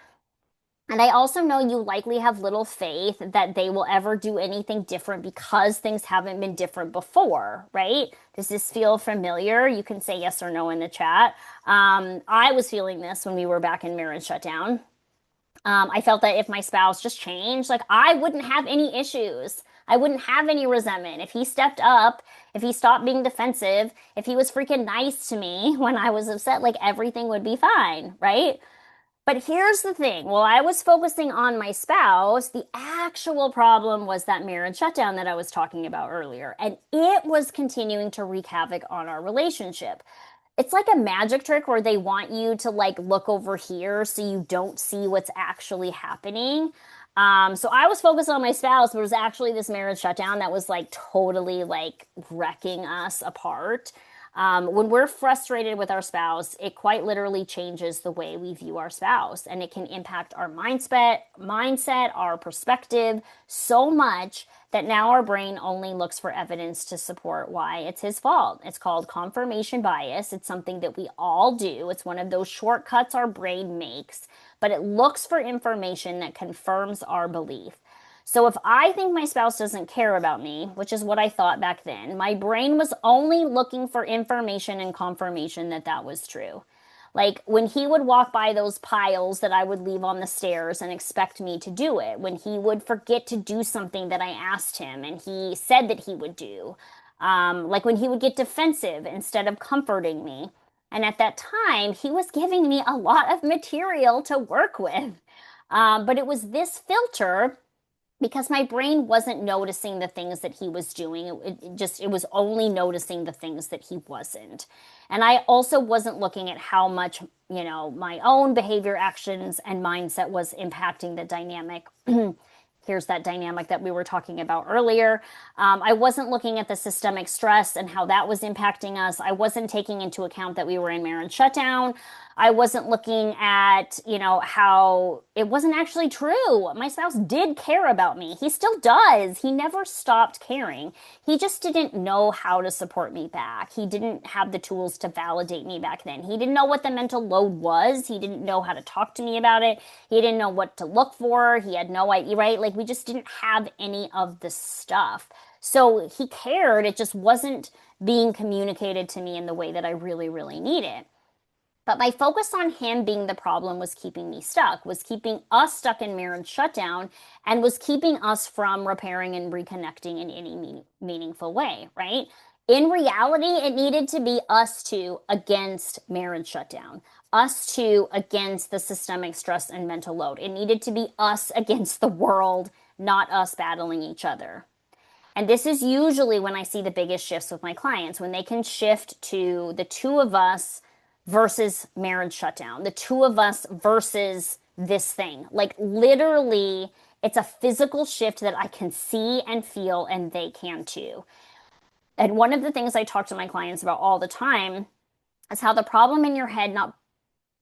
And I also know you likely have little faith that they will ever do anything different because things haven't been different before, right? Does this feel familiar? You can say yes or no in the chat. I was feeling this when we were back in marriage shutdown. I felt that if my spouse just changed, like I wouldn't have any issues. I wouldn't have any resentment. If he stepped up, if he stopped being defensive, if he was freaking nice to me when I was upset, like everything would be fine, right? But here's the thing. While I was focusing on my spouse, the actual problem was that marriage shutdown that I was talking about earlier. And it was continuing to wreak havoc on our relationship. It's like a magic trick where they want you to like look over here so you don't see what's actually happening. So I was focused on my spouse, but it was actually this marriage shutdown that was like totally like wrecking us apart. When we're frustrated with our spouse, it quite literally changes the way we view our spouse, and it can impact our mindset, our perspective so much that now our brain only looks for evidence to support why it's his fault. It's called confirmation bias. It's something that we all do. It's one of those shortcuts our brain makes, but it looks for information that confirms our belief. So if I think my spouse doesn't care about me, which is what I thought back then, my brain was only looking for information and confirmation that that was true. Like when he would walk by those piles that I would leave on the stairs and expect me to do it, when he would forget to do something that I asked him and he said that he would do, like when he would get defensive instead of comforting me. And at that time, he was giving me a lot of material to work with. But it was this filter because my brain wasn't noticing the things that he was doing. It was only noticing the things that he wasn't. And I also wasn't looking at how much, my own behavior, actions, and mindset was impacting the dynamic. Here's that dynamic that we were talking about earlier. I wasn't looking at the systemic stress and how that was impacting us. I wasn't taking into account that we were in marriage shutdown. I wasn't looking at, how it wasn't actually true. My spouse did care about me. He still does. He never stopped caring. He just didn't know how to support me back. He didn't have the tools to validate me back then. He didn't know what the mental load was. He didn't know how to talk to me about it. He didn't know what to look for. He had no idea, right? Like we just didn't have any of the stuff. So he cared. It just wasn't being communicated to me in the way that I really, really needed. But my focus on him being the problem was keeping me stuck, was keeping us stuck in marriage shutdown, and was keeping us from repairing and reconnecting in any meaningful way, right? In reality, it needed to be us two against marriage shutdown, us two against the systemic stress and mental load. It needed to be us against the world, not us battling each other. And this is usually when I see the biggest shifts with my clients, when they can shift to the two of us versus marriage shutdown, the two of us versus this thing. Like literally, it's a physical shift that I can see and feel, and they can too. And one of the things I talk to my clients about all the time is how the problem in your head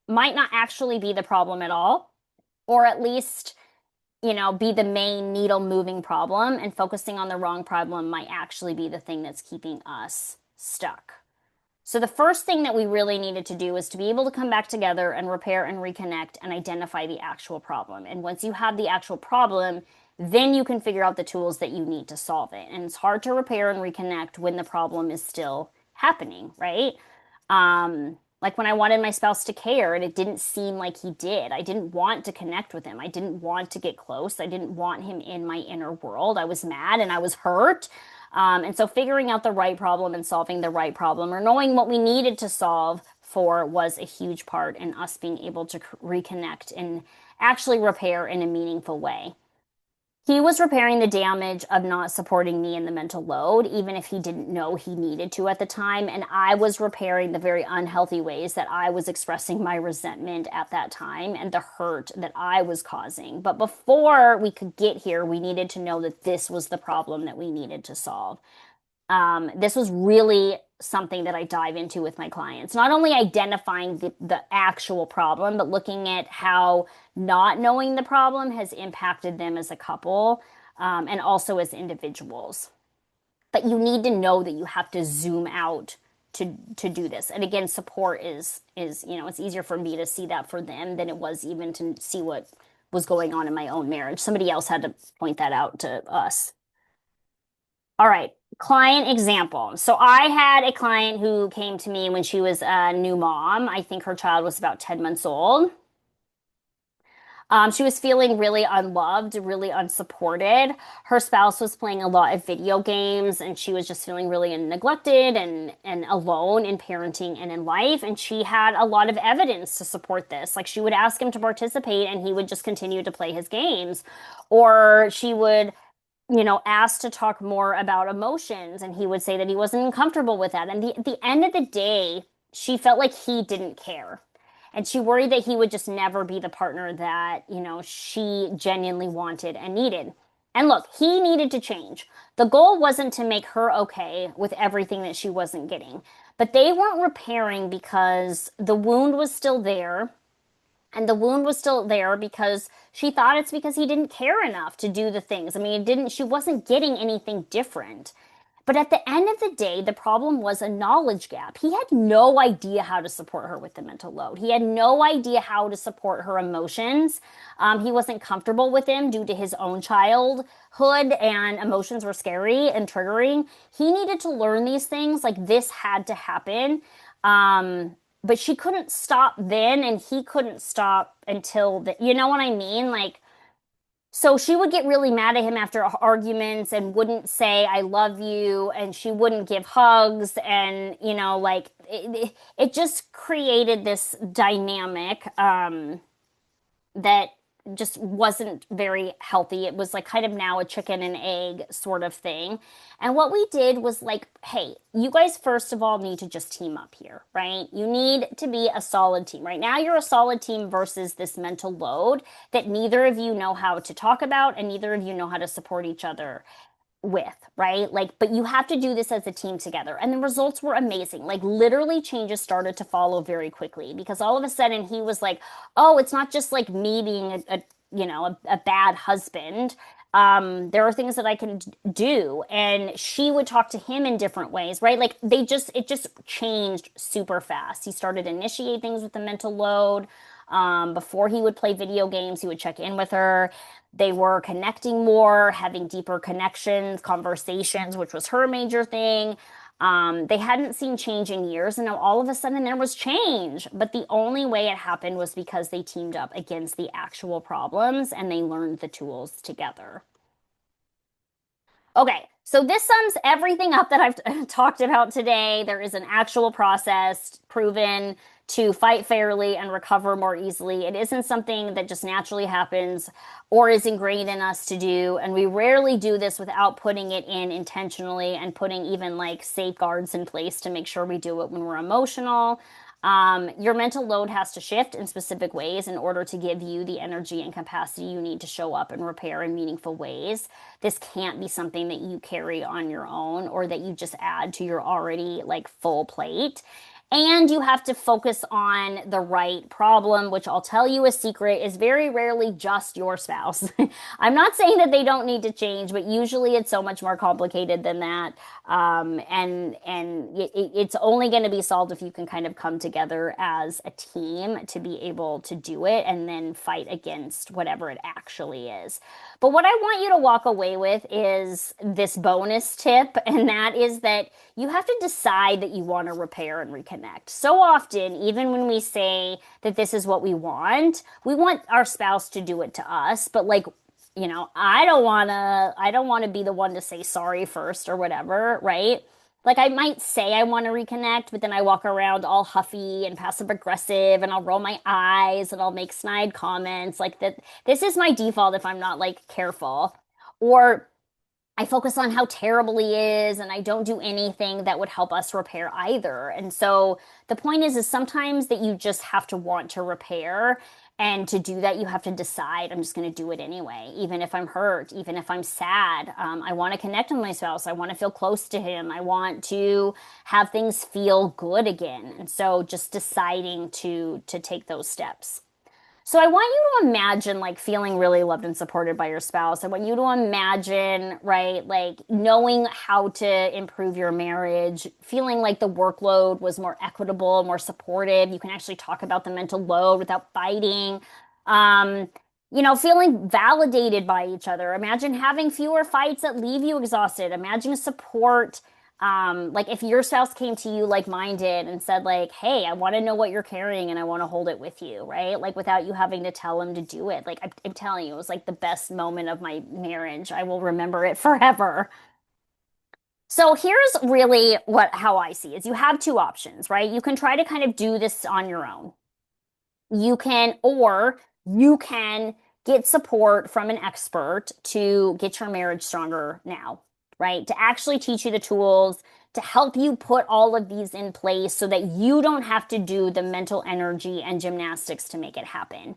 might not actually be the problem at all, or at least be the main needle moving problem, and focusing on the wrong problem might actually be the thing that's keeping us stuck. So the first thing that we really needed to do was to be able to come back together and repair and reconnect and identify the actual problem. And once you have the actual problem, then you can figure out the tools that you need to solve it. And it's hard to repair and reconnect when the problem is still happening, right? Like when I wanted my spouse to care and it didn't seem like he did. I didn't want to connect with him. I didn't want to get close. I didn't want him in my inner world. I was mad and I was hurt. And so figuring out the right problem and solving the right problem or knowing what we needed to solve for was a huge part in us being able to reconnect and actually repair in a meaningful way. He was repairing the damage of not supporting me in the mental load, even if he didn't know he needed to at the time. And I was repairing the very unhealthy ways that I was expressing my resentment at that time and the hurt that I was causing. But before we could get here, we needed to know that this was the problem that we needed to solve. This was really something that I dive into with my clients. Not only identifying the actual problem, but looking at how not knowing the problem has impacted them as a couple, and also as individuals. But you need to know that you have to zoom out to do this. And again, support is, it's easier for me to see that for them than it was even to see what was going on in my own marriage. Somebody else had to point that out to us. All right, client example. So I had a client who came to me when she was a new mom. I think her child was about 10 months old. She was feeling really unloved, really unsupported. Her spouse was playing a lot of video games, and she was just feeling really neglected and alone in parenting and in life. And she had a lot of evidence to support this. Like she would ask him to participate, and he would just continue to play his games. Or she would asked to talk more about emotions, and he would say that he wasn't comfortable with that. And at the end of the day, she felt like he didn't care. And she worried that he would just never be the partner that, she genuinely wanted and needed. And look, he needed to change. The goal wasn't to make her okay with everything that she wasn't getting, but they weren't repairing because the wound was still there. And the wound was still there because she thought it's because he didn't care enough to do the things. I mean, she wasn't getting anything different. But at the end of the day, the problem was a knowledge gap. He had no idea how to support her with the mental load. He had no idea how to support her emotions. He wasn't comfortable with him due to his own childhood, and emotions were scary and triggering. He needed to learn these things. Like this had to happen. But she couldn't stop then, and he couldn't stop until you know what I mean? Like, so she would get really mad at him after arguments and wouldn't say, I love you, and she wouldn't give hugs. And, like it just created this dynamic, that just wasn't very healthy. It was like kind of now a chicken and egg sort of thing. And what we did was like, hey, you guys first of all need to just team up here, right? You need to be a solid team. Right now you're a solid team versus this mental load that neither of you know how to talk about and neither of you know how to support each other with, right? Like, but you have to do this as a team together. And the results were amazing. Like, literally, changes started to follow very quickly because all of a sudden he was like, oh, it's not just like me being a bad husband. There are things that I can do. And she would talk to him in different ways, right? Like, it just changed super fast. He started to initiate things with the mental load. Before he would play video games, he would check in with her. They were connecting more, having deeper connections, conversations, which was her major thing. They hadn't seen change in years, and now all of a sudden there was change. But the only way it happened was because they teamed up against the actual problems and they learned the tools together. Okay, so this sums everything up that I've talked about today. There is an actual process proven to fight fairly and recover more easily. It isn't something that just naturally happens or is ingrained in us to do. And we rarely do this without putting it in intentionally and putting even like safeguards in place to make sure we do it when we're emotional. Your mental load has to shift in specific ways in order to give you the energy and capacity you need to show up and repair in meaningful ways. This can't be something that you carry on your own or that you just add to your already like full plate. And you have to focus on the right problem, which I'll tell you a secret is very rarely just your spouse. I'm not saying that they don't need to change, but usually it's so much more complicated than that. It's only going to be solved if you can kind of come together as a team to be able to do it and then fight against whatever it actually is. But what I want you to walk away with is this bonus tip, and that is that you have to decide that you want to repair and reconnect. So often, even when we say that this is what we want our spouse to do it to us, but like, I don't want to be the one to say sorry first or whatever, right? Like I might say I want to reconnect, but then I walk around all huffy and passive aggressive and I'll roll my eyes and I'll make snide comments like that. This is my default if I'm not like careful. Or I focus on how terrible he is and I don't do anything that would help us repair either. And so the point is sometimes that you just have to want to repair. And to do that, you have to decide, I'm just going to do it anyway, even if I'm hurt, even if I'm sad. I want to connect with my spouse. I want to feel close to him. I want to have things feel good again. And so just deciding to take those steps. So I want you to imagine like feeling really loved and supported by your spouse. I want you to imagine, right, like knowing how to improve your marriage, feeling like the workload was more equitable, more supportive. You can actually talk about the mental load without fighting. Um, feeling validated by each other. Imagine having fewer fights that leave you exhausted. Imagine support. Like if your spouse came to you like mine did and said like, "Hey, I want to know what you're carrying and I want to hold it with you," right? Like without you having to tell him to do it. Like I'm telling you, it was like the best moment of my marriage. I will remember it forever. So here's really how I see is you have two options, right? You can try to kind of do this on your own. You can get support from an expert to get your marriage stronger now, right? To actually teach you the tools, to help you put all of these in place so that you don't have to do the mental energy and gymnastics to make it happen.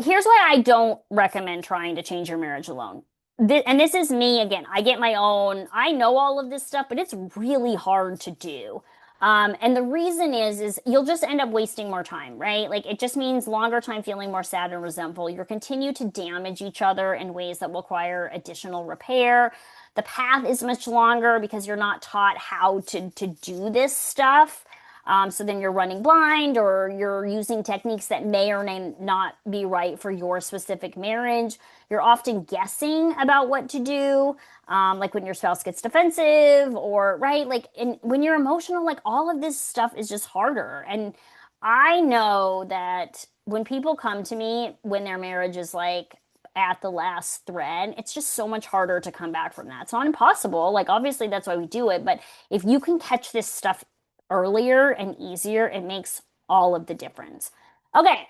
Here's why I don't recommend trying to change your marriage alone. And this is me again. I get my own, I know all of this stuff, but it's really hard to do. And the reason is you'll just end up wasting more time, right? Like it just means longer time feeling more sad and resentful. You'll continue to damage each other in ways that require additional repair. The path is much longer because you're not taught how to do this stuff. So then you're running blind or you're using techniques that may or may not be right for your specific marriage. You're often guessing about what to do, like when your spouse gets defensive or, right? Like when you're emotional, like all of this stuff is just harder. And I know that when people come to me when their marriage is like at the last thread, it's just so much harder to come back from that. It's not impossible. Like obviously that's why we do it, but if you can catch this stuff earlier and easier, it makes all of the difference. Okay,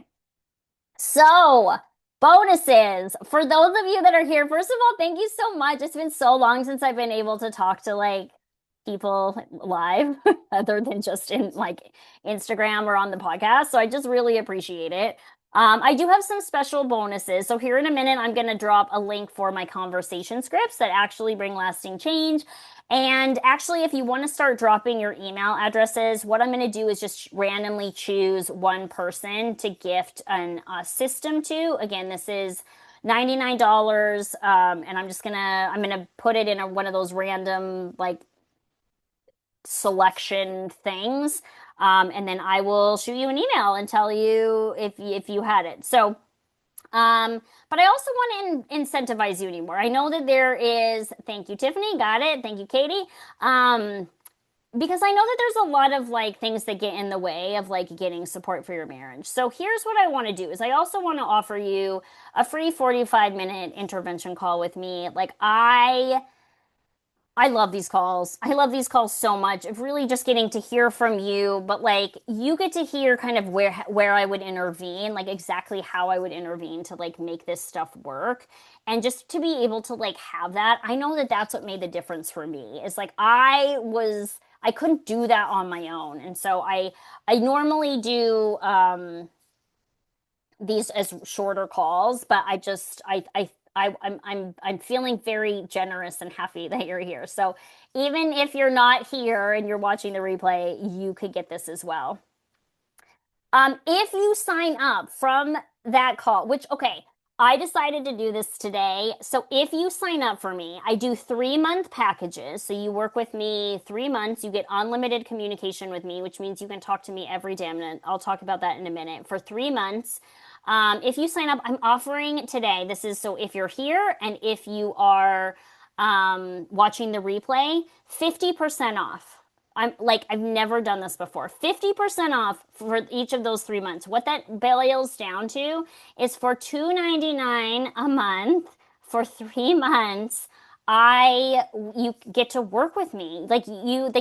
so bonuses for those of you that are here. First of all, thank you so much. It's been so long since I've been able to talk to like people live other than just in like Instagram or on the podcast. So I just really appreciate it. I do have some special bonuses. So here in a minute, I'm going to drop a link for my conversation scripts that actually bring lasting change. And actually, if you want to start dropping your email addresses, what I'm going to do is just randomly choose one person to gift a system to. Again, this is $99. And I'm gonna put it in one of those random like selection things. And then I will shoot you an email and tell you if you had it. So, but I also want to incentivize you anymore. I know that there is, thank you, Tiffany, got it. Thank you, Katie. Because I know that there's a lot of like things that get in the way of like getting support for your marriage. So here's what I want to do is I also want to offer you a free 45-minute intervention call with me. Like I love these calls. I love these calls so much of really just getting to hear from you, but like you get to hear kind of where I would intervene, like exactly how I would intervene to like make this stuff work. And just to be able to like have that, I know that that's what made the difference for me. Is like I couldn't do that on my own. And so I normally do these as shorter calls, but I I'm feeling very generous and happy that you're here. So even if you're not here and you're watching the replay, you could get this as well. If you sign up from that call, which, okay, I decided to do this today. So if you sign up for me, I do 3 month packages. So you work with me 3 months, you get unlimited communication with me, which means you can talk to me every day. I'll talk about that in a minute. For 3 months, if you sign up, I'm offering today. This is so if you're here and if you are watching the replay, 50% off. I'm like, I've never done this before. 50% off for each of those 3 months. What that boils down to is for $2.99 a month for 3 months. You get to work with me. Like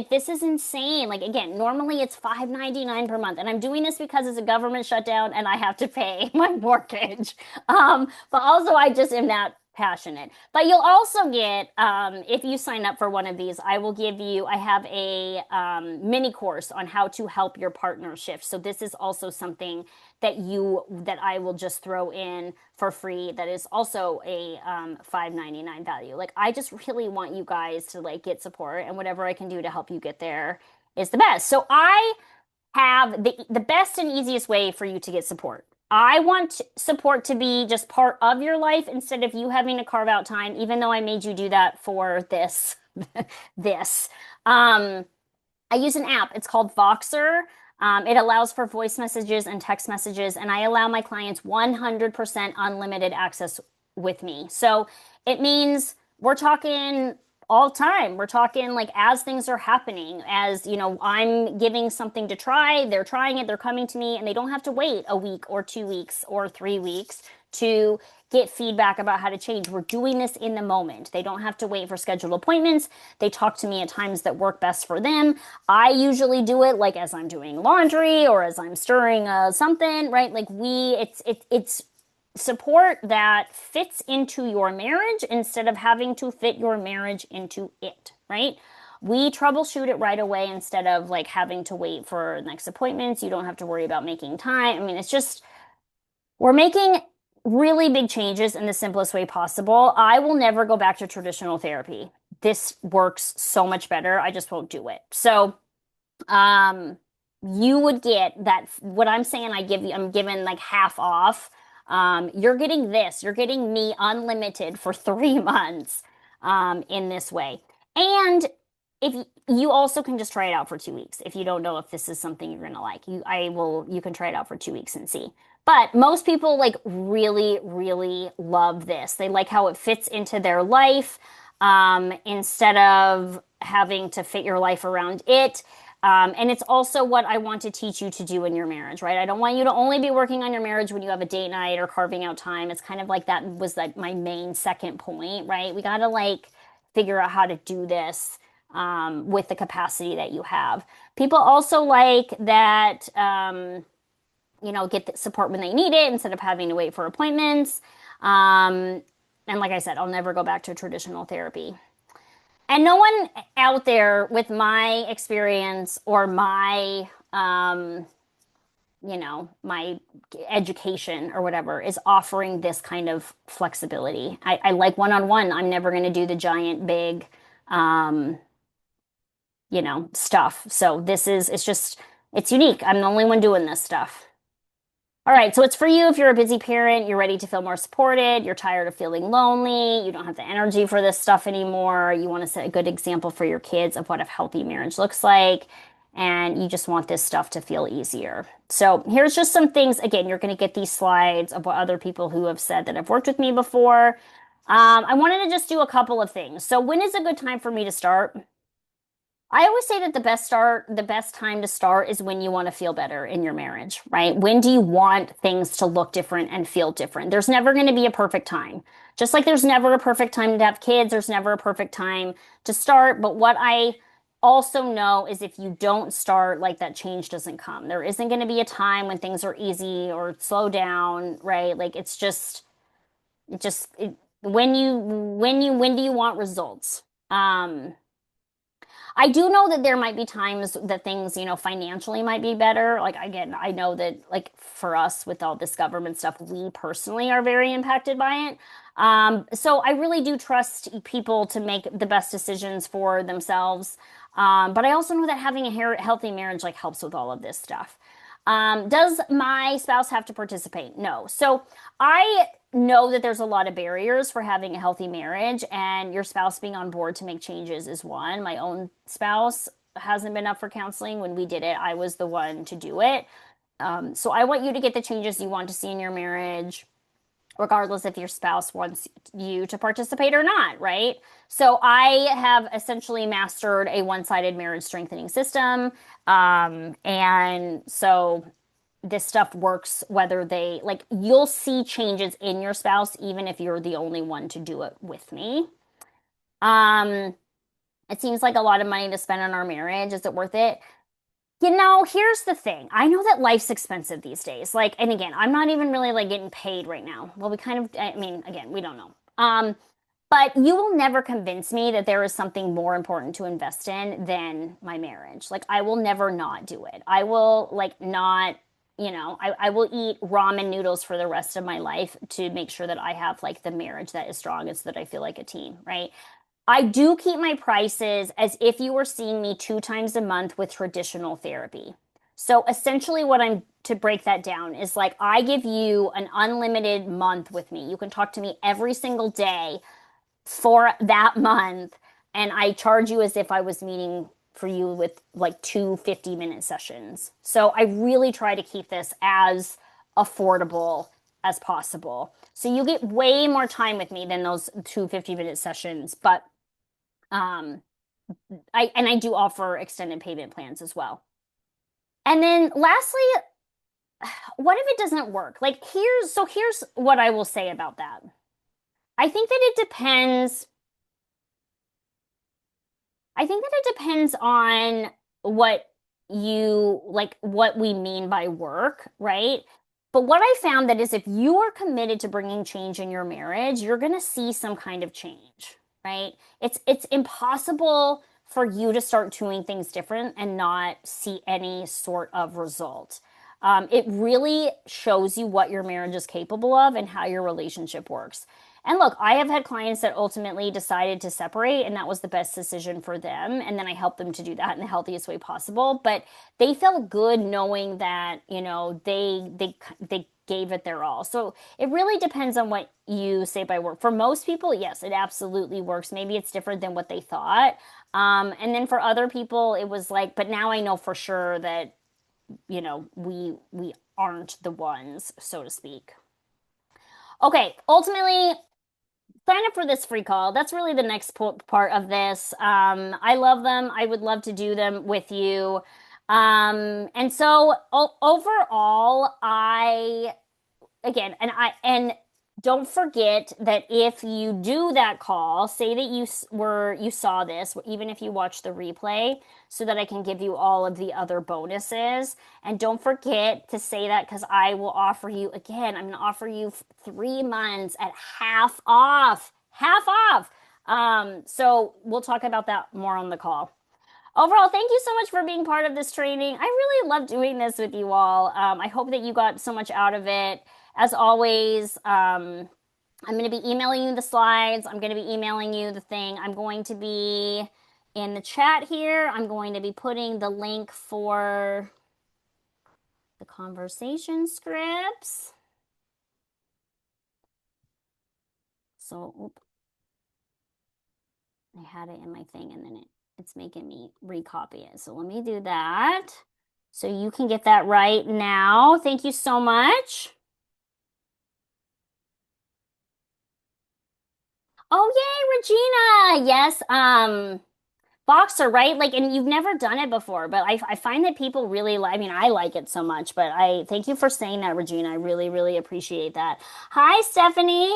this is insane. Like again, normally it's $5.99 per month. And I'm doing this because it's a government shutdown and I have to pay my mortgage. But also I just am that passionate. But you'll also get, if you sign up for one of these, I have a mini course on how to help your partner shift. So this is also something that I will just throw in for free. That is also a $5.99 value. Like I just really want you guys to like get support, and whatever I can do to help you get there is the best. So I have the best and easiest way for you to get support. I want support to be just part of your life instead of you having to carve out time, even though I made you do that for this. this. Um, I use an app. It's called Voxer. It allows for voice messages and text messages, and I allow my clients 100% unlimited access with me. So it means we're talking all time. We're talking like as things are happening, as you know, I'm giving something to try, they're trying it, they're coming to me, and they don't have to wait a week or 2 weeks or 3 weeks to get feedback about how to change. We're doing this in the moment. They don't have to wait for scheduled appointments. They talk to me at times that work best for them. I usually do it like as I'm doing laundry or as I'm stirring something, right? Like it's support that fits into your marriage instead of having to fit your marriage into it, right? We troubleshoot it right away instead of like having to wait for next appointments. You don't have to worry about making time. I mean, it's just we're making really big changes in the simplest way possible. I will never go back to traditional therapy. This works so much better. I just won't do it. So, um, you would get that what I'm saying I'm giving like half off. You're getting this. You're getting me unlimited for 3 months in this way. And if you also can just try it out for 2 weeks if you don't know if this is something you're gonna like. You can try it out for 2 weeks and see. But most people like really, really love this. They like how it fits into their life instead of having to fit your life around it. And it's also what I want to teach you to do in your marriage, right? I don't want you to only be working on your marriage when you have a date night or carving out time. It's kind of like that was like my main second point, right? We got to like figure out how to do this with the capacity that you have. People also like that, get the support when they need it instead of having to wait for appointments. And like I said, I'll never go back to traditional therapy. And no one out there with my experience or my education or whatever is offering this kind of flexibility. I like one-on-one. I'm never going to do the giant, big, um, stuff. So it's unique. I'm the only one doing this stuff. All right, so it's for you if you're a busy parent, you're ready to feel more supported, you're tired of feeling lonely, you don't have the energy for this stuff anymore, you want to set a good example for your kids of what a healthy marriage looks like, and you just want this stuff to feel easier. So here's just some things. Again, you're going to get these slides of what other people who have said that have worked with me before. I wanted to just do a couple of things. So when is a good time for me to start? I always say that the best time to start is when you want to feel better in your marriage, right? When do you want things to look different and feel different? There's never going to be a perfect time. Just like there's never a perfect time to have kids, there's never a perfect time to start. But what I also know is if you don't start, like that change doesn't come. There isn't going to be a time when things are easy or slow down, right? Like it's just, it just, it, when do you want results? Um, I do know that there might be times that things, financially might be better. Like again, I know that like for us with all this government stuff, we personally are very impacted by it. So I really do trust people to make the best decisions for themselves. But I also know that having a healthy marriage like helps with all of this stuff. Does my spouse have to participate? No. So I know that there's a lot of barriers for having a healthy marriage, and your spouse being on board to make changes is one. My own spouse hasn't been up for counseling. When we did it, I was the one to do it. So I want you to get the changes you want to see in your marriage, regardless if your spouse wants you to participate or not, right? So I have essentially mastered a one-sided marriage strengthening system. And so this stuff works whether they like you'll see changes in your spouse even if you're the only one to do it with me. Um, it seems like a lot of money to spend on our marriage. Is it worth it? Here's the thing. I know that life's expensive these days. Like, and again, I'm not even really like getting paid right now. Well, we kind of, I mean, again, we don't know. But you will never convince me that there is something more important to invest in than my marriage. Like, I will never not do it. I will like not, I will eat ramen noodles for the rest of my life to make sure that I have like the marriage that is strong and so that I feel like a team, right? I do keep my prices as if you were seeing me 2 times a month with traditional therapy. So essentially, what I'm to break that down is like I give you an unlimited month with me. You can talk to me every single day for that month, and I charge you as if I was meeting for you with like 2 50-minute sessions. So I really try to keep this as affordable as possible. So you get way more time with me than those 2 50-minute sessions, but um, I do offer extended payment plans as well. And then lastly, what if it doesn't work? Like here's what I will say about that. I think that it depends. I think that it depends on what what we mean by work, right? But what I found that is if you are committed to bringing change in your marriage, you're going to see some kind of change, right? It's impossible for you to start doing things different and not see any sort of result. It really shows you what your marriage is capable of and how your relationship works. And look, I have had clients that ultimately decided to separate, and that was the best decision for them. And then I helped them to do that in the healthiest way possible. But they felt good knowing that, they gave it their all. So it really depends on what you say by work. For most people, yes, it absolutely works. Maybe it's different than what they thought. And then for other people, it was like, but now I know for sure that, we aren't the ones, so to speak. Okay, ultimately, sign up for this free call. That's really the next part of this. I love them. I would love to do them with you. And so overall, and don't forget that if you do that call, say that you saw this, even if you watch the replay, so that I can give you all of the other bonuses. And don't forget to say that because I will offer you again. I'm going to offer you 3 months at half off, half off. So we'll talk about that more on the call. Overall, thank you so much for being part of this training. I really love doing this with you all. I hope that you got so much out of it. As always, I'm going to be emailing you the slides. I'm going to be emailing you the thing. I'm going to be in the chat here. I'm going to be putting the link for the conversation scripts. So, I had it in my thing and then it's making me recopy it. So let me do that. So you can get that right now. Thank you so much. Oh, yay, Regina. Yes, Boxer, right? Like, and you've never done it before, but I find that people really like, I mean, I like it so much, but I thank you for saying that, Regina. I really, really appreciate that. Hi, Stephanie.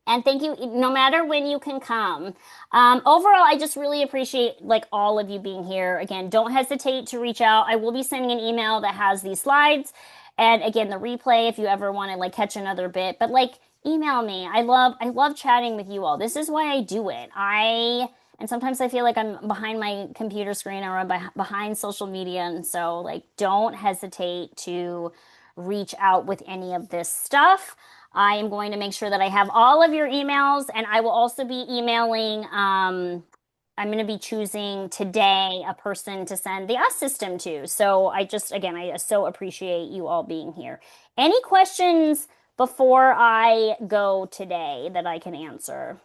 And thank you, no matter when you can come. Overall, I just really appreciate like all of you being here. Again, don't hesitate to reach out. I will be sending an email that has these slides. And again, the replay if you ever want to like catch another bit. But like email me. I love chatting with you all. This is why I do it. And sometimes I feel like I'm behind my computer screen or I'm behind social media. And so like don't hesitate to reach out with any of this stuff. I am going to make sure that I have all of your emails, and I will also be emailing. I'm going to be choosing today a person to send the US system to. So I just, again, I so appreciate you all being here. Any questions before I go today that I can answer?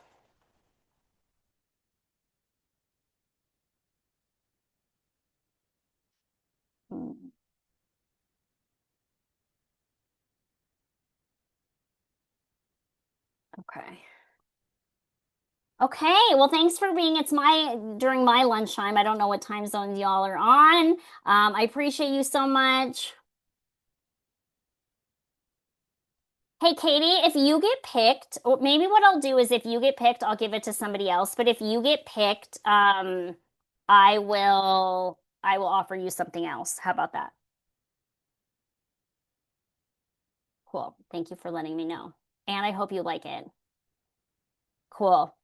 Hmm, okay. Okay, well, thanks for being. It's my during my lunchtime. I don't know what time zones y'all are on. I appreciate you so much. Hey, Katie, if you get picked, or maybe what I'll do is if you get picked, I'll give it to somebody else. But if you get picked, I will offer you something else. How about that? Cool. Thank you for letting me know. And I hope you like it. Cool.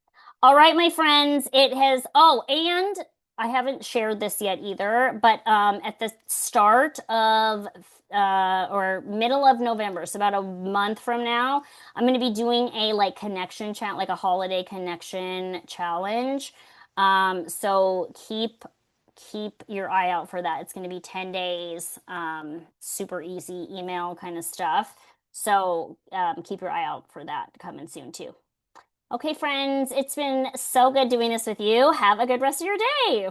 All right, my friends, it has, oh, and I haven't shared this yet either, but at the start of or middle of November, so about a month from now, I'm going to be doing a like connection chat, like a holiday connection challenge. So keep your eye out for that. It's going to be 10 days, super easy email kind of stuff. So keep your eye out for that coming soon too. Okay, friends, it's been so good doing this with you. Have a good rest of your day.